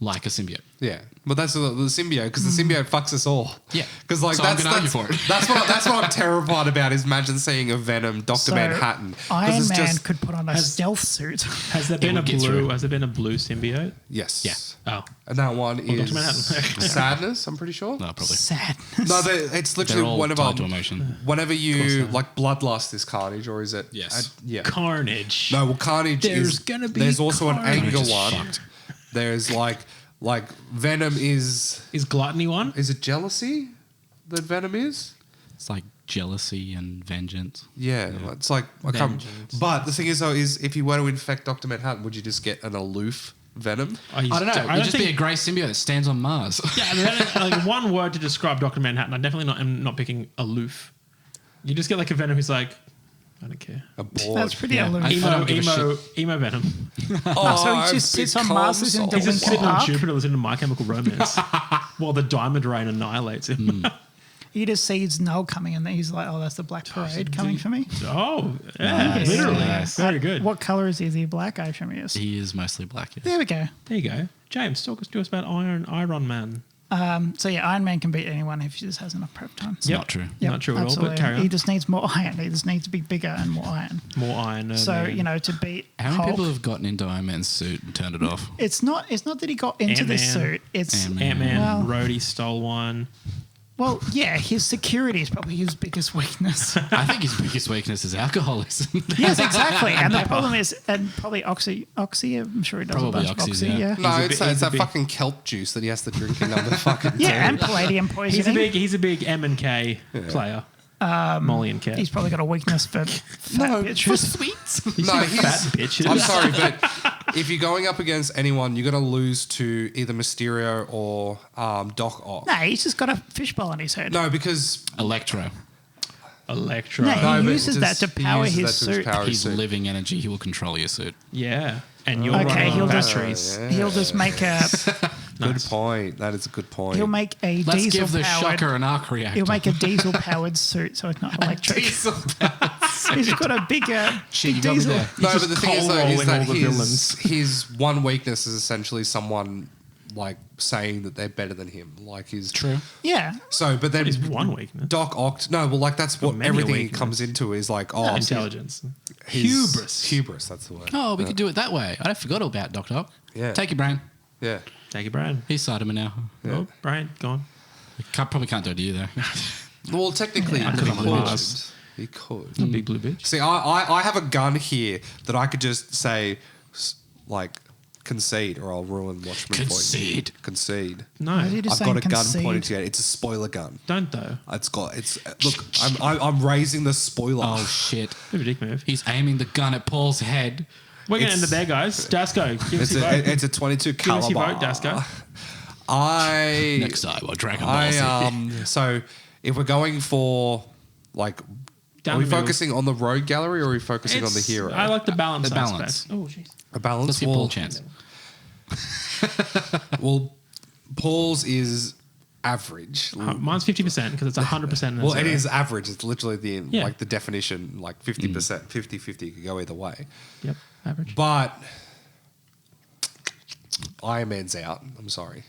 Like a symbiote. Yeah, but that's the symbiote because the symbiote fucks us all. Yeah. because like So I'm that's gonna argue for it. that's what I'm terrified about. Is imagine seeing a Venom Doctor So Manhattan. 'Cause Iron it's Man just- could put on a stealth suit. Has there been a would get blue? through. Has there been a blue symbiote? yes, Yeah. Oh, and that one Dr. is Manhattan. sadness. I'm pretty sure. No, probably. Sadness. No, it's literally They're all whenever tied to emotion. whenever course you they are. like bloodlust is Carnage or is it? Yes. yeah. Carnage. No, well, Carnage There's is. gonna be There's also an Carnage. anger Carnage is one. fucked. There's like Venom is. Is gluttony one? Is it jealousy that Venom is? It's like jealousy and vengeance. Yeah, it's like I can't. Vengeance. But the thing is, though, is if you were to infect Doctor Manhattan, would you just get an aloof Venom? I don't know. I It'd don't just be a think. grey symbiote that stands on Mars. Yeah, I mean, like one word to describe Doctor Manhattan. I definitely am not picking aloof. You just get like a Venom who's like, I don't care. A board. That's pretty aloof. I don't give a Emo Venom. Oh, So he I'm just sits big on Mars, calm listening to soul. He's just Linkin sitting on Park? Jupiter listening to My Chemical Romance while the Diamond Rain annihilates him. He just sees Null coming and he's like, oh, that's the Black Parade coming for me. Oh, yeah, Nice. literally. Nice. Very good. What colour is he? Is he black? I assume he is. He is mostly black. Yeah. There we go. There you go. James, talk to us about Iron Man. So yeah, Iron Man can beat anyone if he just has enough prep time. It's not true. Yep, Not true at all, absolutely. but carry on. He just needs more iron. He just needs to be bigger and more iron. More Iron. So Man. you know, to beat How many Hulk, people have gotten into Iron Man's suit and turned it off? it's not that he got into this Ant-Man. suit. It's Ant-Man. Ant-Man, Well- Rhodey stole one. well, yeah, his security is probably his biggest weakness. I think his biggest weakness is alcoholism. Yes, exactly. And the problem is, and probably oxy. I'm sure he does Probably a bunch of oxys, oxy. yeah. Yeah. No, He's a it's, bit- he's it's a that bit- fucking kelp juice that he has to drink in number fucking Yeah, two. and palladium poisoning. He's a big M and K player. Molly and Cat. He's probably got a weakness for fat No, bitches. sweets. No, Fat he's. bitches. I'm sorry, but if you're going up against anyone, you're going to lose to either Mysterio or Doc Ock. Nah, he's just got a fishbowl on his head. No, because Electro. Electro. No, no, he but uses that to he power uses his that to suit. power his He's suit. living energy. He will control your suit. Yeah. And you're Okay, running he'll on just- batteries. Yeah. He'll just make a. Good Nice. point. That is a good point. He'll make a Let's diesel give the powered. shocker an arc reactor. He'll make a diesel powered suit, so it's not electric. diesel. He's got a bigger Shit, you big got me diesel. there. No, He's but the just thing is, coal though, is rolling that all the villains. his one weakness is essentially someone like saying that they're better than him. Like his True. Yeah, So, but then His one weakness. Doc Ock. No, well, like that's what many everything he weakness. comes into is like. Oh, Intelligence. his- Hubris. Hubris. That's the word. Oh, we could do it that way. I forgot all about Doc Ock. Yeah. Take your brain. Yeah. Take your brain. He's Cyberman now. Oh, brain, gone. Probably can't do it to you though. Well, technically, Yeah, he because I'm could. Mars. He could. A big blue bitch. See, I have a gun here that I could just say, like, concede, or I'll ruin Watchmen Concede. for you. Concede. No, Why did you just I've got a saying gun concede? pointed to you. It's a spoiler gun. don't though. It's look. I'm raising the spoiler. Oh shit. Bit of a dick move. He's aiming the gun at Paul's head. We're going to end It's- it there, guys. Dasco, give us It's your vote. it's a 22 Give us caliber. your vote, Dasco. Next time on Dragon Ball Z. So if we're going for like, Down are we the middle. focusing on the rogue gallery or are we focusing on the It's- hero? I like the balance. The balance. aspect. Oh, jeez. a balance. Let's give Paul a chance. Well, Paul's is average. Mine's 50% because it's 100%. Well, it is average. It's literally the Yeah. like the definition, like 50%, 50-50 could go either way. Yep, average. But Iron Man's out. I'm sorry.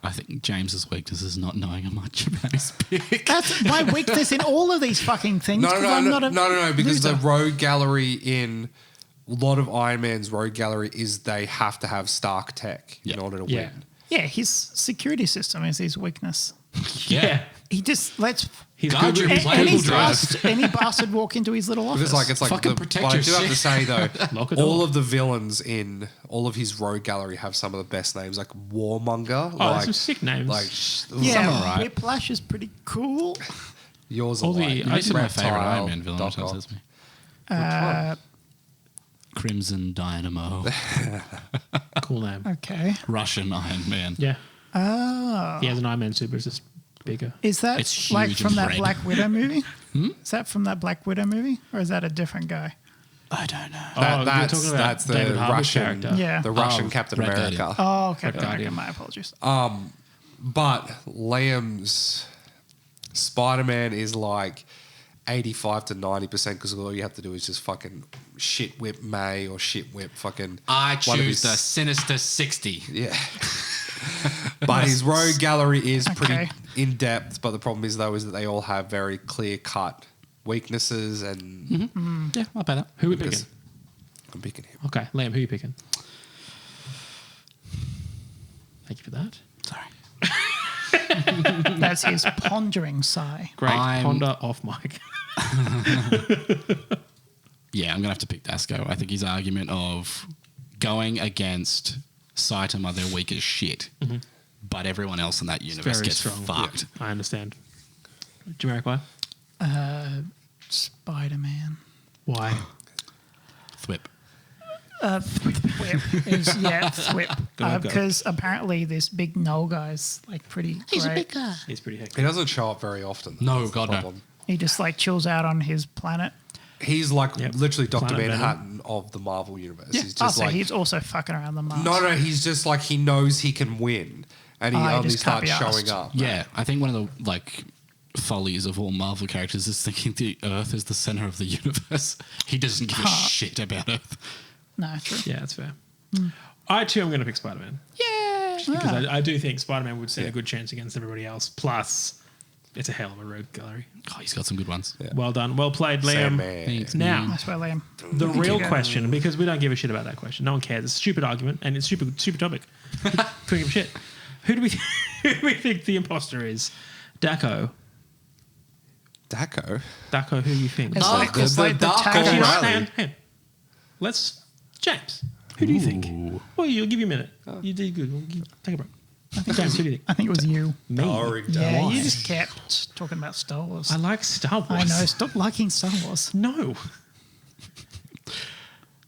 I think James's weakness is not knowing much about his pick. That's my weakness in all of these fucking things. No, 'cause no, I'm no, not no, a no, because the loser. rogue gallery in a lot of Iron Man's rogue gallery is they have to have Stark tech in Yeah. order to Yeah. win. Yeah, his security system is his weakness. Yeah. He just lets He's Arguably Google- playing any Google Drive. bastard walk into his little office. Because it's like Fucking the, protect but I your do have shit. to say though, Lock it all up. of the villains in all of his rogue gallery have some of the best names, like Warmonger. Oh, like, there's some sick names. Like yeah, Some are right. Whiplash is pretty cool. yours All are the- like Most of my favorite Reptile, Iron Man villain, Doc which Ock. upsets me. Uh, Crimson Dynamo. Cool name. okay. Russian Iron Man. Yeah. Oh. He has an Iron Man suit, but it's just bigger. Is that It's like huge from and that red. Black Widow movie? Is that from that Black Widow movie, or is that a different guy? I don't know. We're talking about that's the David Harbour's Russian, character. Yeah. the Russian Captain Red America. Guardian. Oh, okay. Red Guardian. My apologies. But Liam's Spider-Man is like 85 to 90% because all you have to do is just fucking shit whip May or shit whip fucking. I one of choose the his- Sinister 60. Yeah. But his rogue gallery is pretty Okay. in depth. But the problem is though is that they all have very clear cut weaknesses, and Yeah, I'll pay that. Who are we picking? I'm picking him. Okay, Liam, who are you picking? Thank you for that. Sorry. That's his pondering sigh. Great. I'm- Honda off mic. Yeah, I'm going to have to pick Dasco. I think his argument of going against Saitama, they're weak as shit, but everyone else in that universe Very gets strong. fucked. I understand. Generic why? Spider-Man. Why? Thwip. Thwip is Thwip. Go. Because apparently this big Null guy's like pretty great. guy. He's pretty hectic. He doesn't show up very often. No, That's the God, no. problem. He just like chills out on his planet. He's like Yep. literally Dr. Planet Venom. Manhattan of the Marvel universe. Yeah. He's Oh, just so like he's also fucking around the Mars. no, he's just like he knows he can win, and he Oh, he only just can't starts be showing asked. up. Yeah, I think one of the like follies of all Marvel characters is thinking the Earth is the center of the universe. He doesn't give a shit about Earth. No, true. Yeah, that's fair. I too am going to pick Spider-Man. Yeah. Because I do think Spider-Man would stand a good chance against everybody else. Plus, it's a hell of a rogue gallery. Oh, he's got some good ones. Yeah. Well done. Well played, Liam. Sandman. Thanks. Now, That's where Liam. the real go. question, because we don't give a shit about that question. No one cares. It's a stupid argument and it's stupid topic. Couldn't give a shit. Who do we think the imposter is? Daco. Daco. Daco, who do you think? It's like, it's the like the Dark tag. Actually, no, O'Reilly. hang on. Let's... James, who do you think? Well, you'll give you a minute. You did good. Take a break. James, who do you think? I think it was you. Me. Yeah, Why? you just kept talking about Star Wars. I like Star Wars. I know. Stop liking Star Wars. No.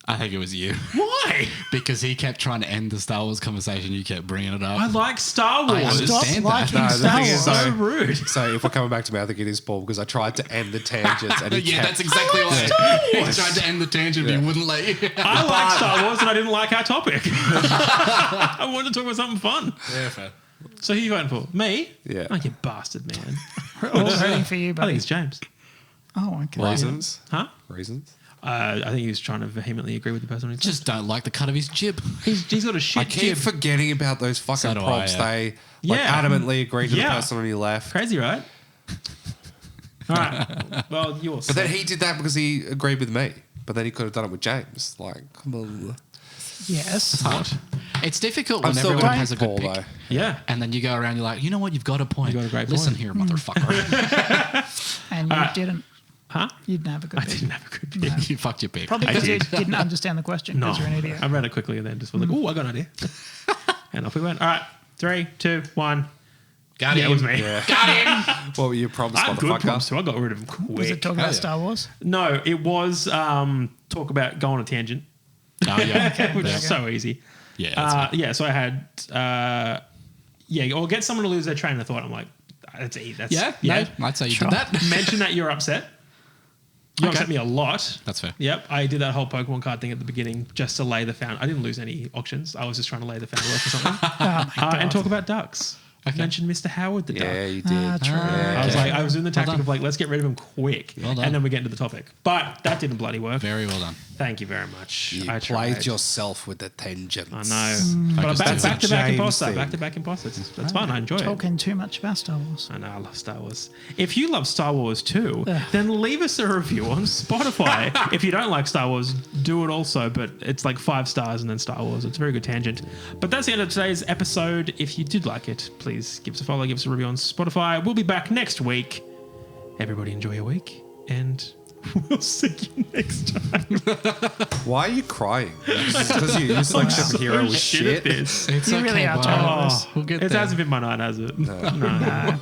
I think it was you. Why? Because he kept trying to end the Star Wars conversation. You kept bringing it up. I like Star I Wars. understand Stop that. liking No, the Star thing is, Wars. So though- rude. So if we're coming back to me, I think it is Paul because I tried to end the tangents and he Yeah, kept. that's exactly why Star he Wars. tried to end the tangent, but he wouldn't let you. I like Star Wars and I didn't like our topic. I wanted to talk about something fun. Yeah, fair. So who are you voting for? Me? Yeah. Oh, you bastard, man. We're all voting for you, I buddy. think it's James. Oh, okay. Reasons? Huh? Reasons? I think he was trying to vehemently agree with the person on his Just don't like the cut of his jib. He's got a shit I keep jib. forgetting about those fucking So do I, prompts. yeah. They like Yeah. adamantly agreed to Yeah. the person on your left. Crazy, right? All right. Well, yours. But then he did that because he agreed with me. But then he could have done it with James. Like, come on. Yes. What? It's difficult I'm when still everyone going has a good Paul, pick. though. Yeah. And then you go around, you're like, you know what? You've got a point. You got a great Listen point. here, motherfucker. And you didn't. Huh? You didn't have a good I pick. didn't have a good pick. You fucked your pick. Probably I because you did. didn't understand the question No. because you're an idiot. I read it quickly and then just was like, oh, I got an idea. And off we went. All right. 3, 2, 1. Got Yeah, him. it was me. Got him. What were your prompts, I have good motherfucker? prompts, so I got rid of them Was it quick. talking about yeah. Star Wars? No, it was talk about go on a tangent, Oh, yeah. which Yeah. is so easy. Yeah, that's Yeah, so I had, or get someone to lose their train of thought. I'm like, that's easy. That's, Yeah, I'd say you Sure. did that. Mention that you're upset. You Okay. upset me a lot. That's fair. Yep, I did that whole Pokemon card thing at the beginning just to lay the found. I didn't lose any auctions. I was just trying to lay the foundation or something. Oh my God. And talk about ducks. Okay. Mentioned Mr. Howard the duck. Yeah, you did. Ah, true. I was like, I was doing the tactic done. of like, let's get rid of him quick, Well done. and then we get into the topic. But that didn't bloody work. Very well done. Thank you very much. You I played tried. yourself with the tangents. I know. But Focus back, too. back to back James imposter. thing. Back to back imposter. That's fun. I enjoy it. Talking too much about Star Wars. I know. I love Star Wars. If you love Star Wars too, then leave us a review on Spotify. If you don't like Star Wars, do it also. But it's like 5 stars and then Star Wars. It's a very good tangent. But that's the end of today's episode. If you did like it, please give us a follow, give us a review on Spotify. We'll be back next week. Everybody enjoy your week, and we'll see you next time. Why are you crying? Because you like superhero with shit at shit. this. It's You really are bud. terrible. Oh, We'll get it there. hasn't been my night, has it? No. No.